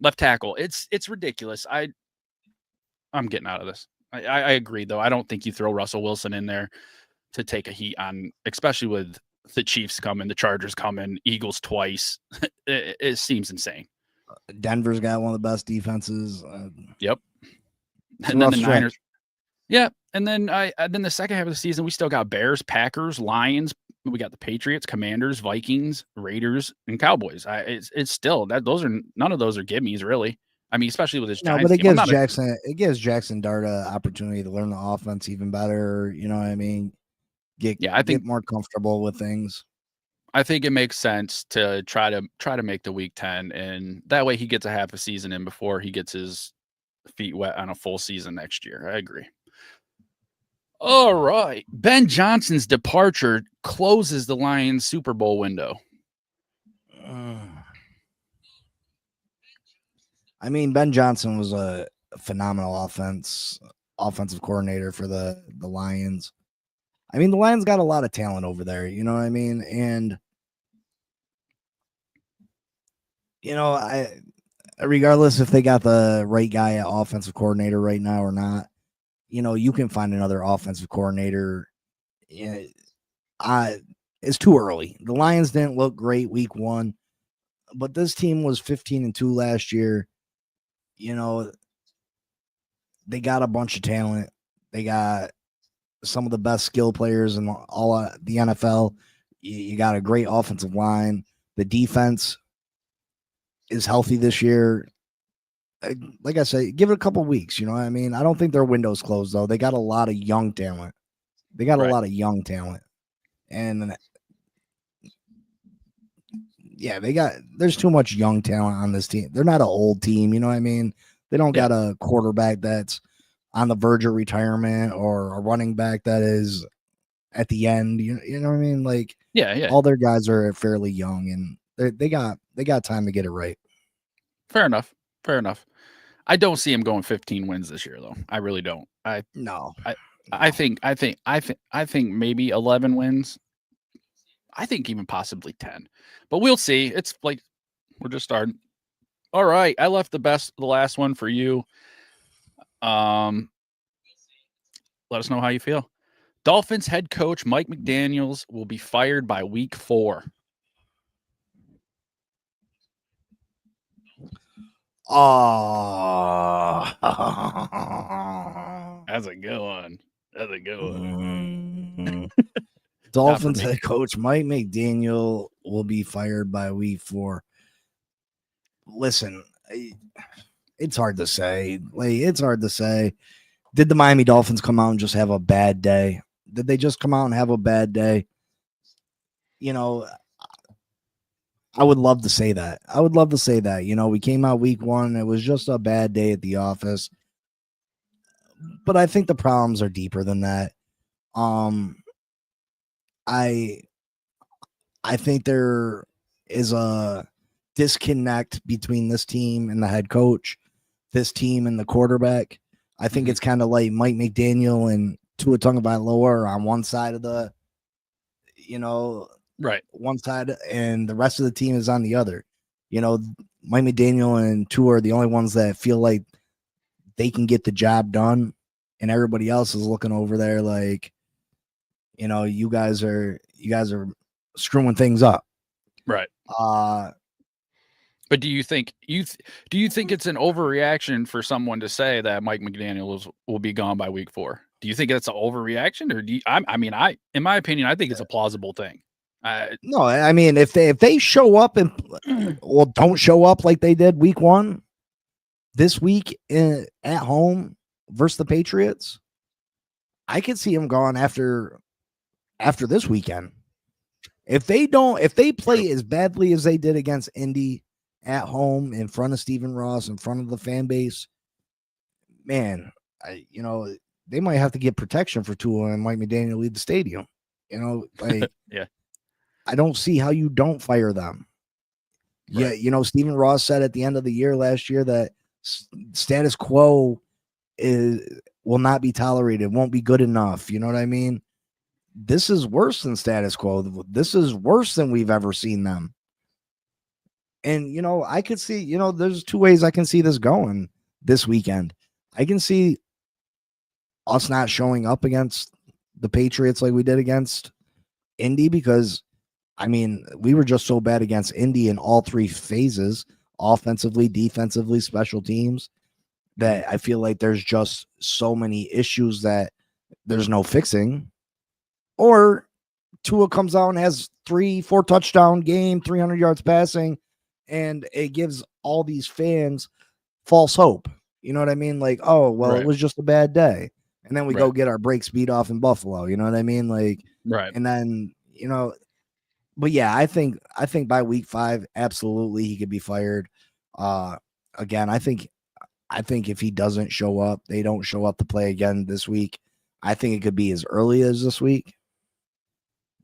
left tackle? It's ridiculous. I'm getting out of this. I agree, though. I don't think you throw Russell Wilson in there to take a heat on, especially with the Chiefs coming, the Chargers coming, Eagles twice. It seems insane. Denver's got one of the best defenses. Yep. And then the Niners. Yeah. And then then the second half of the season, we still got Bears, Packers, Lions. We got the Patriots, Commanders, Vikings, Raiders, and Cowboys. It's still none of those are gimmies, really. I mean, especially with this Giants. No, but it gives Jackson Dart an opportunity to learn the offense even better. You know what I mean? Get more comfortable with things. I think it makes sense to try to make the week 10, and that way he gets a half a season in before he gets his feet wet on a full season next year. I agree. All right. Ben Johnson's departure closes the Lions Super Bowl window. I mean, Ben Johnson was a phenomenal offensive coordinator for the Lions. I mean, the Lions got a lot of talent over there, you know what I mean? And you know, regardless if they got the right guy at offensive coordinator right now or not, you know, you can find another offensive coordinator. It's too early. The Lions didn't look great week 1, but this team was 15-2 last year. You know, they got a bunch of talent. They got some of the best skill players in all of the NFL. You got a great offensive line. The defense is healthy this year. Like I said, give it a couple weeks. You know what I mean? I don't think their window's closed, though. They got a lot of young talent. And yeah, there's too much young talent on this team. They're not an old team. You know what I mean? They don't got a quarterback that's on the verge of retirement or a running back that is at the end. You know what I mean? Like, all their guys are fairly young, and they got time to get it right. Fair enough. I don't see him going 15 wins this year, though. I really don't. I think maybe 11 wins. I think even possibly 10, but we'll see. It's like we're just starting. All right, I left the last one for you. Let us know how you feel. Dolphins head coach Mike McDaniels will be fired by week 4. Oh, that's a good one. Dolphins head coach Mike McDaniel will be fired by week 4. Listen, it's hard to say. Did the Miami Dolphins come out and just have a bad day? Did they just come out and have a bad day? You know, I would love to say that. You know, we came out week 1. It was just a bad day at the office. But I think the problems are deeper than that. I think there is a disconnect between this team and the head coach, this team and the quarterback. I think it's kind of like Mike McDaniel and Tua Tagovailoa are on one side of the, one side, and the rest of the team is on the other. You know, Mike McDaniel and Tua are the only ones that feel like they can get the job done, and everybody else is looking over there like, you guys are screwing things up. Right. But do you think it's an overreaction for someone to say that Mike McDaniel will be gone by week 4? Do you think that's an overreaction, or in my opinion, I think it's a plausible thing. No, I mean, if they show up and don't show up like they did week 1 this week at home versus the Patriots, I could see him gone after this weekend. If they play as badly as they did against Indy at home in front of Stephen Ross, in front of the fan base, man, they might have to get protection for Tua and Mike McDaniel leave the stadium. Yeah. I don't see how you don't fire them. Right. Yeah, Stephen Ross said at the end of the year last year that status quo will not be tolerated, won't be good enough. You know what I mean? This is worse than status quo. This is worse than we've ever seen them. And, I could see, there's 2 ways I can see this going this weekend. I can see us not showing up against the Patriots like we did against Indy, because, we were just so bad against Indy in all 3 phases, offensively, defensively, special teams, that I feel like there's just so many issues that there's no fixing. Or Tua comes out and has 3-4 touchdown game, 300 yards passing, and it gives all these fans false hope. You know what I mean? Like, oh, well, It was just a bad day. And then we go get our brakes beat off in Buffalo. You know what I mean? Like, right. And then, But yeah, I think by week 5, absolutely he could be fired. Again, I think if he doesn't show up, they don't show up to play again this week. I think it could be as early as this week.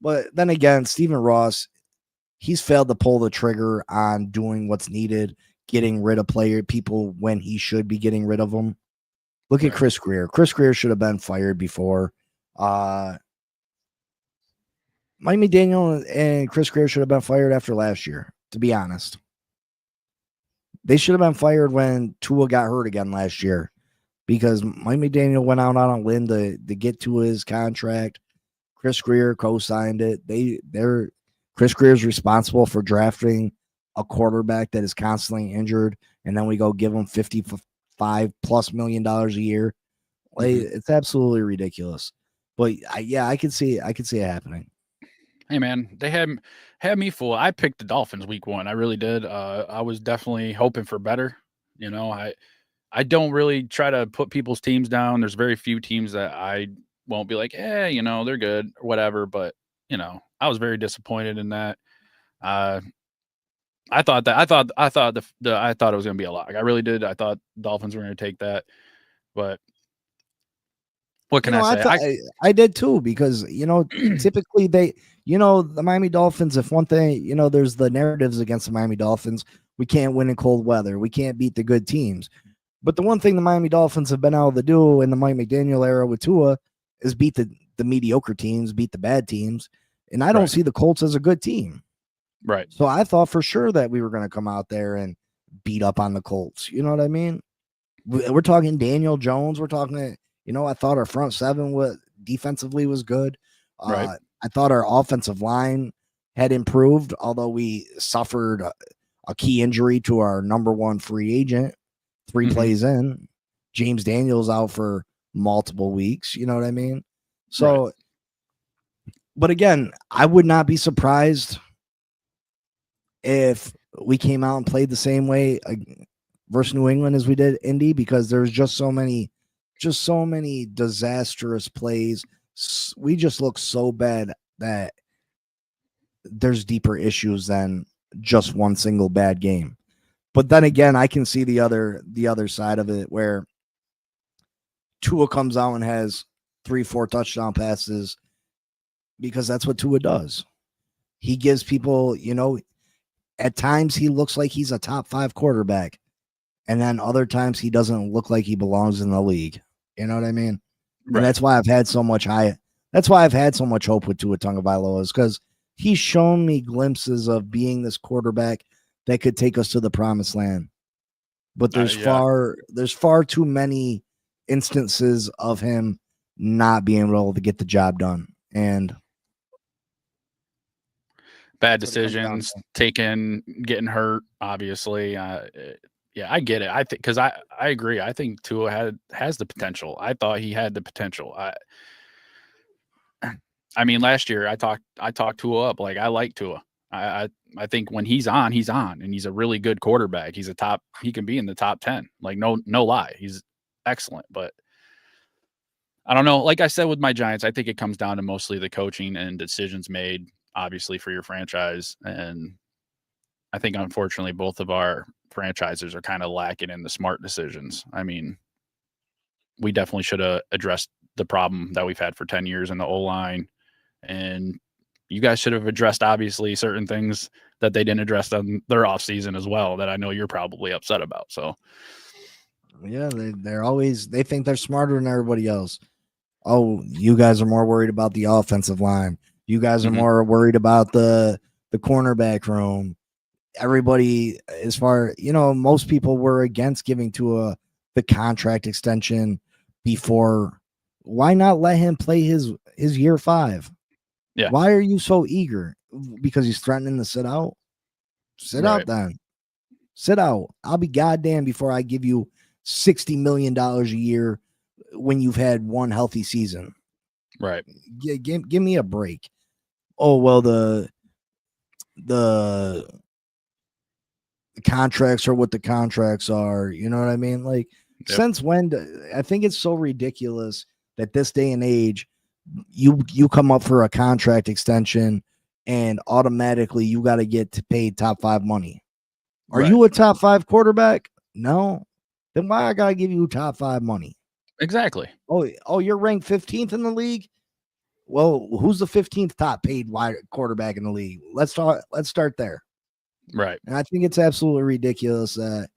But then again, Stephen Ross, he's failed to pull the trigger on doing what's needed, getting rid of people when he should be getting rid of them. Look at Chris Greer. Chris Greer should have been fired before. Mike McDaniel and Chris Greer should have been fired after last year, to be honest. They should have been fired when Tua got hurt again last year, because Mike McDaniel went out on a limb to get to his contract. Chris Greer co-signed it. Chris Greer is responsible for drafting a quarterback that is constantly injured, and then we go give him $55+ million a year. Like, it's absolutely ridiculous. But I could see it happening. Hey man, they had me fooled. I picked the Dolphins week 1. I really did. I was definitely hoping for better. You know, I don't really try to put people's teams down. There's very few teams that I won't be like, you know, they're good or whatever. But you know, I was very disappointed in that. I thought it was going to be a lock. I really did. I thought Dolphins were going to take that, but what can I say? I did too, because, you know, typically the Miami Dolphins, if one thing, you know, there's the narratives against the Miami Dolphins. We can't win in cold weather. We can't beat the good teams. But the one thing the Miami Dolphins have been able to do in the Mike McDaniel era with Tua is beat the mediocre teams, beat the bad teams. And I don't see the Colts as a good team. Right. So I thought for sure that we were going to come out there and beat up on the Colts. You know what I mean? We're talking Daniel Jones. We're talking, you know, I thought our front seven defensively was good. I thought our offensive line had improved, although we suffered a key injury to our number 1 free agent 3 plays in. James Daniels out for multiple weeks. You know what I mean? So, but again, I would not be surprised if we came out and played the same way versus New England as we did Indy, because there's just so many disastrous plays. We just look so bad that there's deeper issues than just one single bad game. But then again, I can see the other side of it, where Tua comes out and has 3-4 touchdown passes, because that's what Tua does. He gives people, you know, at times he looks like he's a top 5 quarterback, and then other times he doesn't look like he belongs in the league. You know what I mean? And that's why I've had so much hope with Tua Tagovailoa, is because he's shown me glimpses of being this quarterback that could take us to the promised land. But there's far too many instances of him not being able to get the job done, and bad decisions taken, getting hurt, obviously. I get it. I think, because I agree. I think Tua has the potential. I thought he had the potential. I mean, last year I talked Tua up. Like, I like Tua. I think when he's on, and he's a really good quarterback. He can be in the top 10. Like, no lie. He's excellent. But I don't know. Like I said with my Giants, I think it comes down to mostly the coaching and decisions made, obviously, for your franchise. And I think, unfortunately, both of our franchises are kind of lacking in the smart decisions. I mean, we definitely should have addressed the problem that we've had for 10 years in the O-line. And you guys should have addressed, obviously, certain things that they didn't address on their offseason as well, that I know you're probably upset about. So, yeah, they think they're smarter than everybody else. Oh, you guys are more worried about the offensive line. You guys are more worried about the cornerback room. Everybody, as far, you know, most people were against giving the contract extension before. Why not let him play his year 5? Yeah. Why are you so eager? Because he's threatening to sit out? Sit out then. Sit out. I'll be goddamn before I give you $60 million a year when you've had one healthy season. Right. Give me a break. Oh, well, the contracts are what the contracts are. You know what I mean? Like, since when? I think it's so ridiculous that this day and age, you come up for a contract extension and automatically you got to get to paid top 5 money. Are Right. you a top 5 quarterback? No. Then why I got to give you top 5 money? Exactly. Oh, you're ranked 15th in the league? Well, who's the 15th top paid wide quarterback in the league? Let's start there. Right. And I think it's absolutely ridiculous that,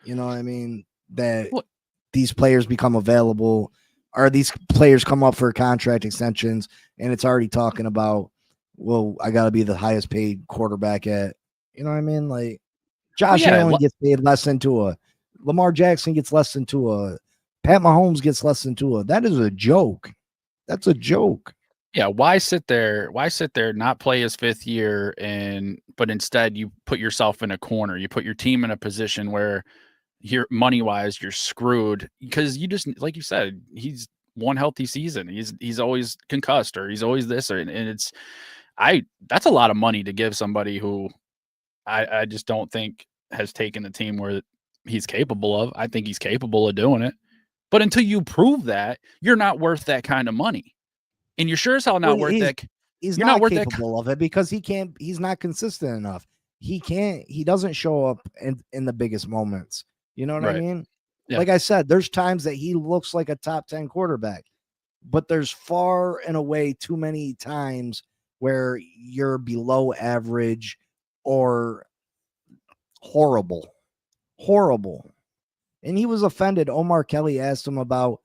you know what I mean, that What? these players become available, or these players come up for contract extensions, and it's already talking about, well, I got to be the highest paid quarterback at, you know what I mean? Like, Josh yeah, Allen gets paid less than Tua. Lamar Jackson gets less than Tua. Pat Mahomes gets less than Tua. That is a joke. That's a joke. Yeah, why sit there? Why sit there, not play his 5th year, but instead you put yourself in a corner. You put your team in a position where you're money wise, you're screwed because you just, like you said, he's one healthy season. He's always concussed, or he's always this, and it's that's a lot of money to give somebody who I just don't think has taken the team where he's capable of. I think he's capable of doing it, but until you prove that, you're not worth that kind of money. And you're sure as hell not worth that. He's You're not not worth that. capable of it because he's not consistent enough. He doesn't show up in the biggest moments. You know what I Right. mean? Yeah. Like I said, there's times that he looks like a top 10 quarterback, but there's far and away too many times where you're below average or horrible. And he was offended. Omar Kelly asked him about,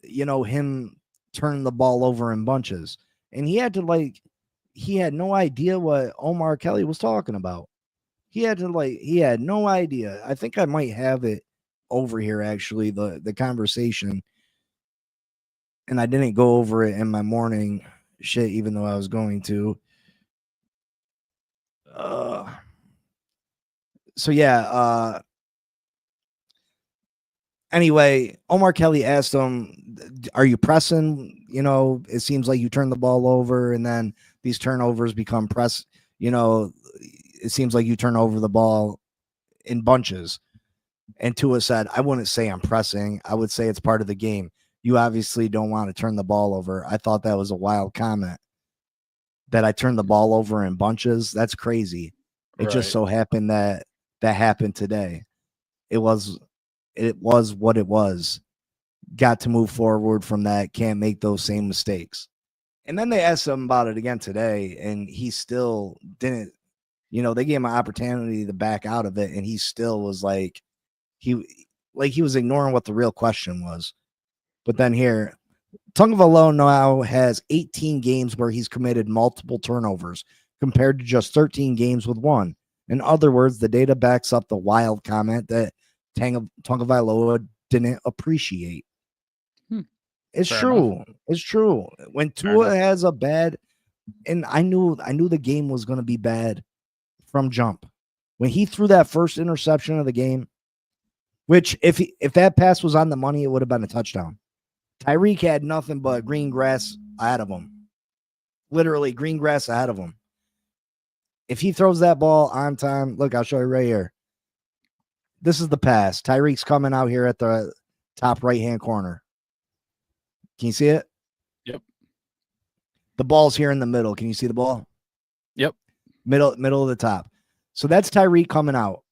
you know, him turning the ball over in bunches. And he had no idea what Omar Kelly was talking about. He had no idea. I think I might have it over here, actually, the conversation. And I didn't go over it in my morning shit, even though I was going to. So yeah, anyway, Omar Kelly asked him, are you pressing? You know, it seems like you turn the ball over and then these turnovers become press. You know, it seems like you turn over the ball in bunches. And Tua said, I wouldn't say I'm pressing. I would say it's part of the game. You obviously don't want to turn the ball over. I thought that was a wild comment that I turned the ball over in bunches. That's crazy. It just so happened that happened today. It was what it was. Got to move forward from that. Can't make those same mistakes. And then they asked him about it again today, and he still didn't. You know, they gave him an opportunity to back out of it, and he still was like, he was ignoring what the real question was. But then here, Tagovailoa now has 18 games where he's committed multiple turnovers compared to just 13 games with one. In other words, the data backs up the wild comment that Tagovailoa didn't appreciate. It's Fair true. enough. It's true. When Tua has a bad, and I knew the game was going to be bad from jump. When he threw that first interception of the game, which if that pass was on the money, it would have been a touchdown. Tyreek had nothing but green grass ahead of him. Literally green grass ahead of him. If he throws that ball on time, look, I'll show you right here. This is the pass. Tyreek's coming out here at the top right-hand corner. Can you see it? Yep. The ball's here in the middle. Can you see the ball? Yep. Middle of the top. So that's Tyreek coming out.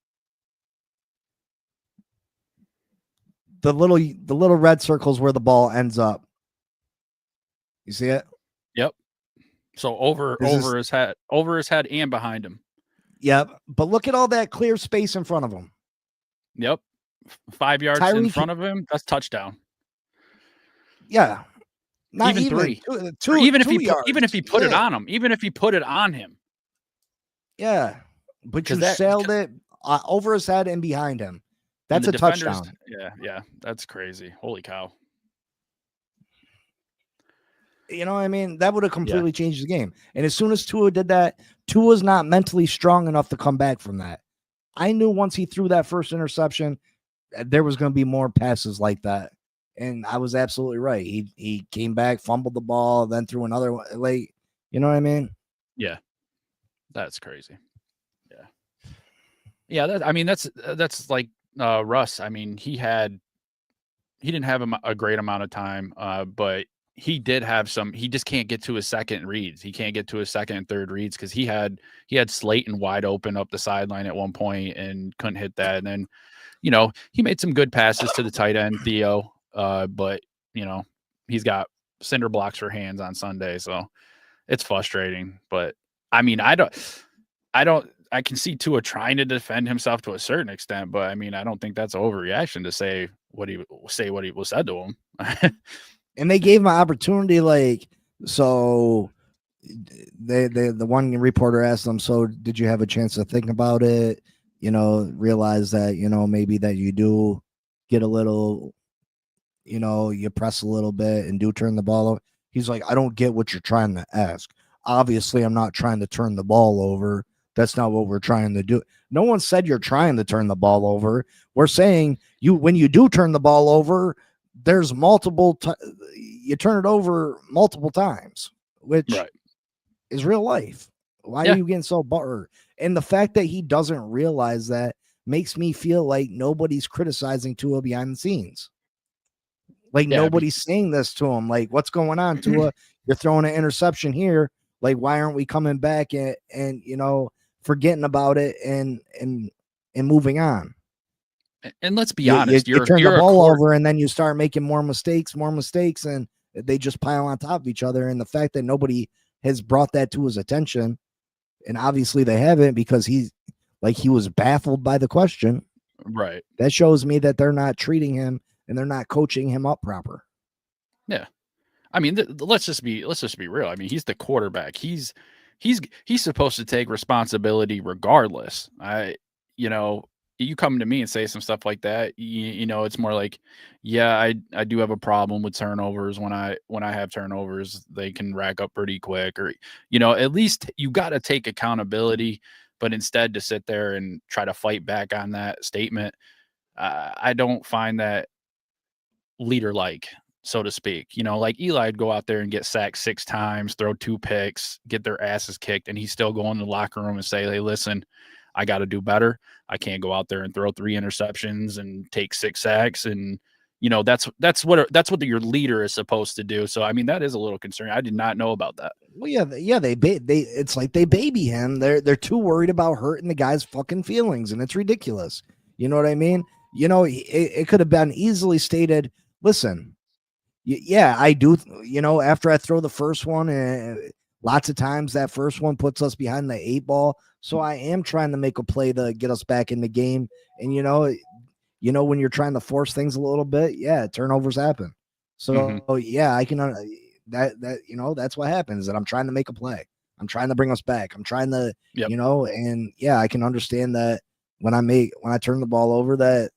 The little red circles where the ball ends up. You see it? Yep. So over his head and behind him. Yep. But look at all that clear space in front of him. Yep. 5 yards in front of him. That's touchdown. Yeah. Not even 3. Even if he put it on him. Even if he put it on him. Yeah. But you sailed it over his head and behind him. That's a touchdown. Yeah. That's crazy. Holy cow. You know what I mean? That would have completely changed the game. And as soon as Tua did that, Tua's not mentally strong enough to come back from that. I knew once he threw that first interception, there was going to be more passes like that. And I was absolutely right. He came back, fumbled the ball, then threw another one. Like, you know what I mean? Yeah. That's crazy. Yeah. Yeah. That's like Russ. I mean, he didn't have a great amount of time, but he did have some. He just can't get to his second reads. He can't get to his second and third reads because he had Slayton wide open up the sideline at one point and couldn't hit that. And then, he made some good passes to the tight end Theo, but he's got cinder blocks for hands on Sunday, so it's frustrating. But I mean, I can see Tua trying to defend himself to a certain extent, but I mean, I don't think that's an overreaction to say what was said to him. And they gave him an opportunity, so the one reporter asked them, so did you have a chance to think about it? Realize that, maybe that you do get a little, you press a little bit and do turn the ball over. He's like, I don't get what you're trying to ask. Obviously, I'm not trying to turn the ball over. That's not what we're trying to do. No one said you're trying to turn the ball over. We're saying when you do turn the ball over, there's you turn it over multiple times, which is real life. Why are you getting so butthurt? And the fact that he doesn't realize that makes me feel like nobody's criticizing Tua behind the scenes. Like nobody's saying this to him. Like, what's going on, Tua? You're throwing an interception here. Like, why aren't we coming back and forgetting about it and moving on? And let's be honest, you turn the ball over and then you start making more mistakes, and they just pile on top of each other. And the fact that nobody has brought that to his attention, and obviously they haven't because he was baffled by the question. Right. That shows me that they're not treating him and they're not coaching him up proper. Yeah. I mean, let's just be real. I mean, he's the quarterback. He's supposed to take responsibility regardless. You come to me and say some stuff like that, it's more like, yeah, I do have a problem with turnovers. When I have turnovers, they can rack up pretty quick, or, at least you got to take accountability, but instead to sit there and try to fight back on that statement, I don't find that leader-like, so to speak. Like Eli'd go out there and get sacked 6 times, throw 2 picks, get their asses kicked, and he's still go in the locker room and say, hey, listen, I got to do better. I can't go out there and throw 3 interceptions and take 6 sacks. And, that's what your leader is supposed to do. So, I mean, that is a little concerning. I did not know about that. Well, yeah, they it's like they baby him. They're too worried about hurting the guy's fucking feelings, and it's ridiculous. You know what I mean? It could have been easily stated, listen, I do, after I throw the first one, lots of times that first one puts us behind the 8 ball. So I am trying to make a play to get us back in the game. And, when you're trying to force things a little bit, turnovers happen. So, I can, that's what happens. That I'm trying to make a play. I'm trying to bring us back. I'm trying to, and I can understand that when I turn the ball over that,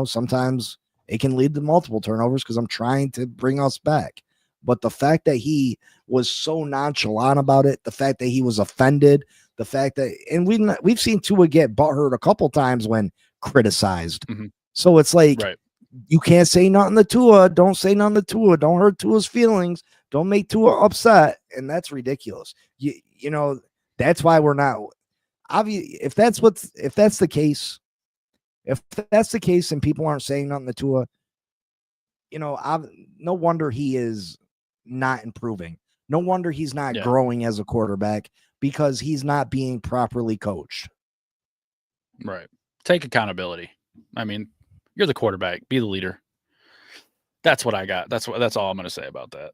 sometimes it can lead to multiple turnovers because I'm trying to bring us back. But the fact that he was so nonchalant about it, the fact that he was offended, the fact that, and we've seen Tua get butthurt a couple times when criticized. So it's like, you can't say nothing to Tua. Don't say nothing to Tua. Don't hurt Tua's feelings. Don't make Tua upset. And that's ridiculous. That's why we're not obvious. If that's the case and people aren't saying nothing to Tua, no wonder he is not improving. No wonder he's not growing as a quarterback, because he's not being properly coached. Right. Take accountability. I mean, you're the quarterback. Be the leader. That's what I got. That's all I'm going to say about that.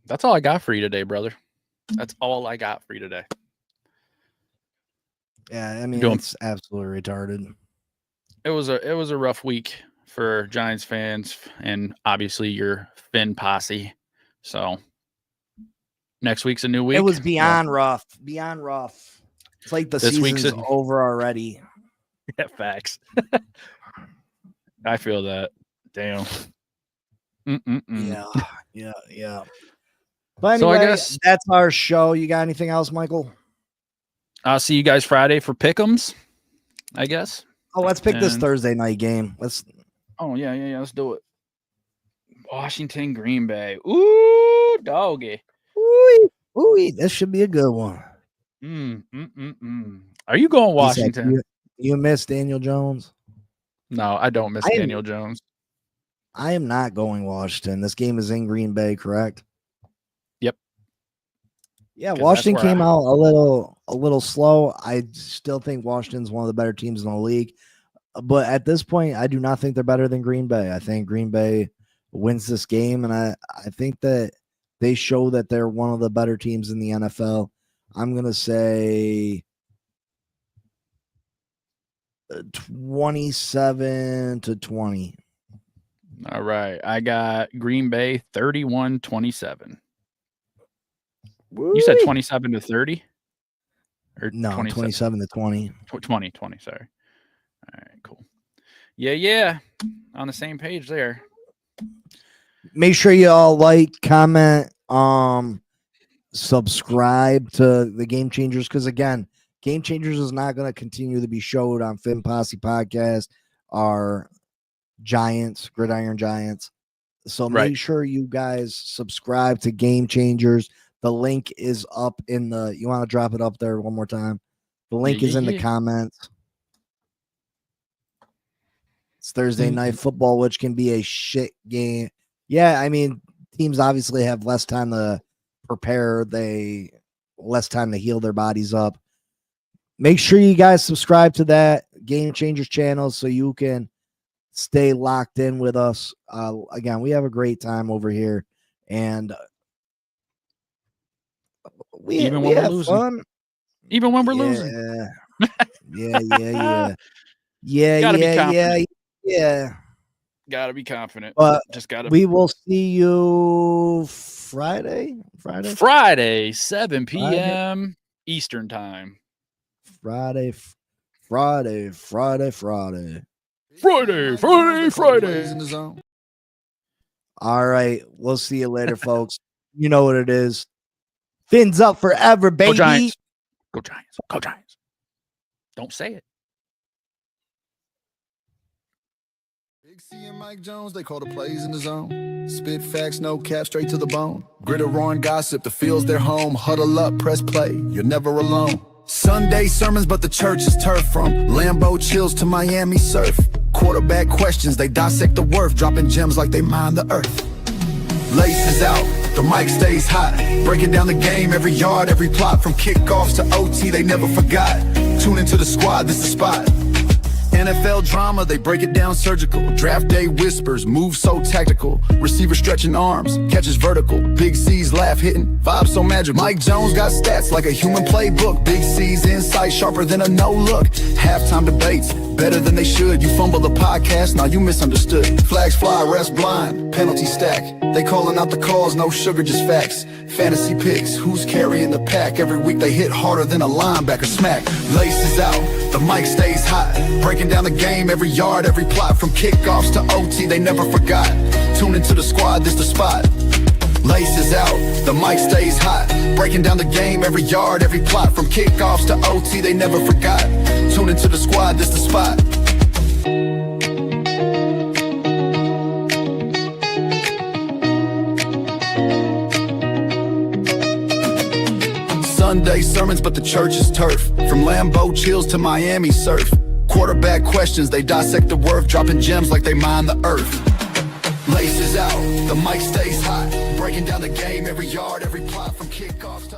That's all I got for you today, brother. That's all I got for you today. Yeah, I mean, it's absolutely retarded. It was a rough week for Giants fans and obviously your Finn posse. So next week's a new week. It was beyond rough. Beyond rough. It's like the season's over already. Yeah, facts. I feel that. Damn. Yeah. But anyway, so I guess that's our show. You got anything else, Michael? I'll see you guys Friday for Pick'ems, I guess. Oh, let's pick this Thursday night game. Oh, yeah. Let's do it. Washington, Green Bay. Ooh, doggy. Ooh, this should be a good one. Are you going Washington? You miss Daniel Jones? No, I don't miss Daniel Jones. I am not going Washington. This game is in Green Bay, correct? Yep. Yeah, 'Cause Washington that's where came out a little slow. I still think Washington's one of the better teams in the league. But at this point, I do not think they're better than Green Bay. I think Green Bay wins this game, and I think that they show that they're one of the better teams in the NFL. I'm going to say 27-20. All right. I got Green Bay 31-27. You said 27-30? Or No, 27? 27-20. 20, sorry. All right, cool. Yeah. On the same page there. Make sure you all like, comment, subscribe to the Game Changers, because again, Game Changers is not going to continue to be showed on Fin Posse Podcast, our Giants, Gridiron Giants. So Right. make sure you guys subscribe to Game Changers. The link is up in the, you want to drop it up there one more time? The link is in the comments. It's Thursday night football, which can be a shit game. Yeah, I mean, teams obviously have less time to prepare. Less time to heal their bodies up. Make sure you guys subscribe to that Game Changers channel so you can stay locked in with us. Again, we have a great time over here, and we Even when we're have losing. fun. Even when we're losing. Yeah. Gotta be confident. Yeah. Gotta be confident. But Just gotta. we will see you Friday. Friday, 7 p.m. Eastern time. Friday. Friday. Friday. In the zone. All right. We'll see you later, folks. You know what it is. Fins up forever, baby. Go Giants. Go Giants. Go Giants. Don't say it. Big C and Mike Jones, they call the plays in the zone. Spit facts, no cap, straight to the bone. Gritter, roaring gossip, the field's their home. Huddle up, press play, you're never alone. Sunday sermons, but the church is turf. From Lambeau chills to Miami surf. Quarterback questions, they dissect the worth. Dropping gems like they mine the earth. Laces out, the mic stays hot. Breaking down the game, every yard, every plot. From kickoffs to OT, they never forgot. Tune into the squad, this is the spot. NFL drama, they break it down surgical. Draft day whispers, moves so tactical. Receiver stretching arms, catches vertical. Big C's laugh hitting, vibes so magical. Mike Jones got stats like a human playbook. Big C's insight sharper than a no look. Halftime debates, better than they should. You fumble the podcast, now you misunderstood. Flags fly, refs blind, penalty stack. They calling out the calls, no sugar, just facts. Fantasy picks, who's carrying the pack? Every week they hit harder than a linebacker smack. Laces out, the mic stays hot. Breaking down the game, every yard, every plot. From kickoffs to OT, they never forgot. Tune into the squad, this the spot. Laces out, the mic stays hot. Breaking down the game, every yard, every plot. From kickoffs to OT, they never forgot. Tune into the squad, this the spot. Sunday sermons, but the church is turf. From Lambeau chills to Miami surf. Quarterback questions, they dissect the worth. Dropping gems like they mine the earth. Laces out, the mic stays hot. Breaking down the game, every yard, every plot. From kickoffs to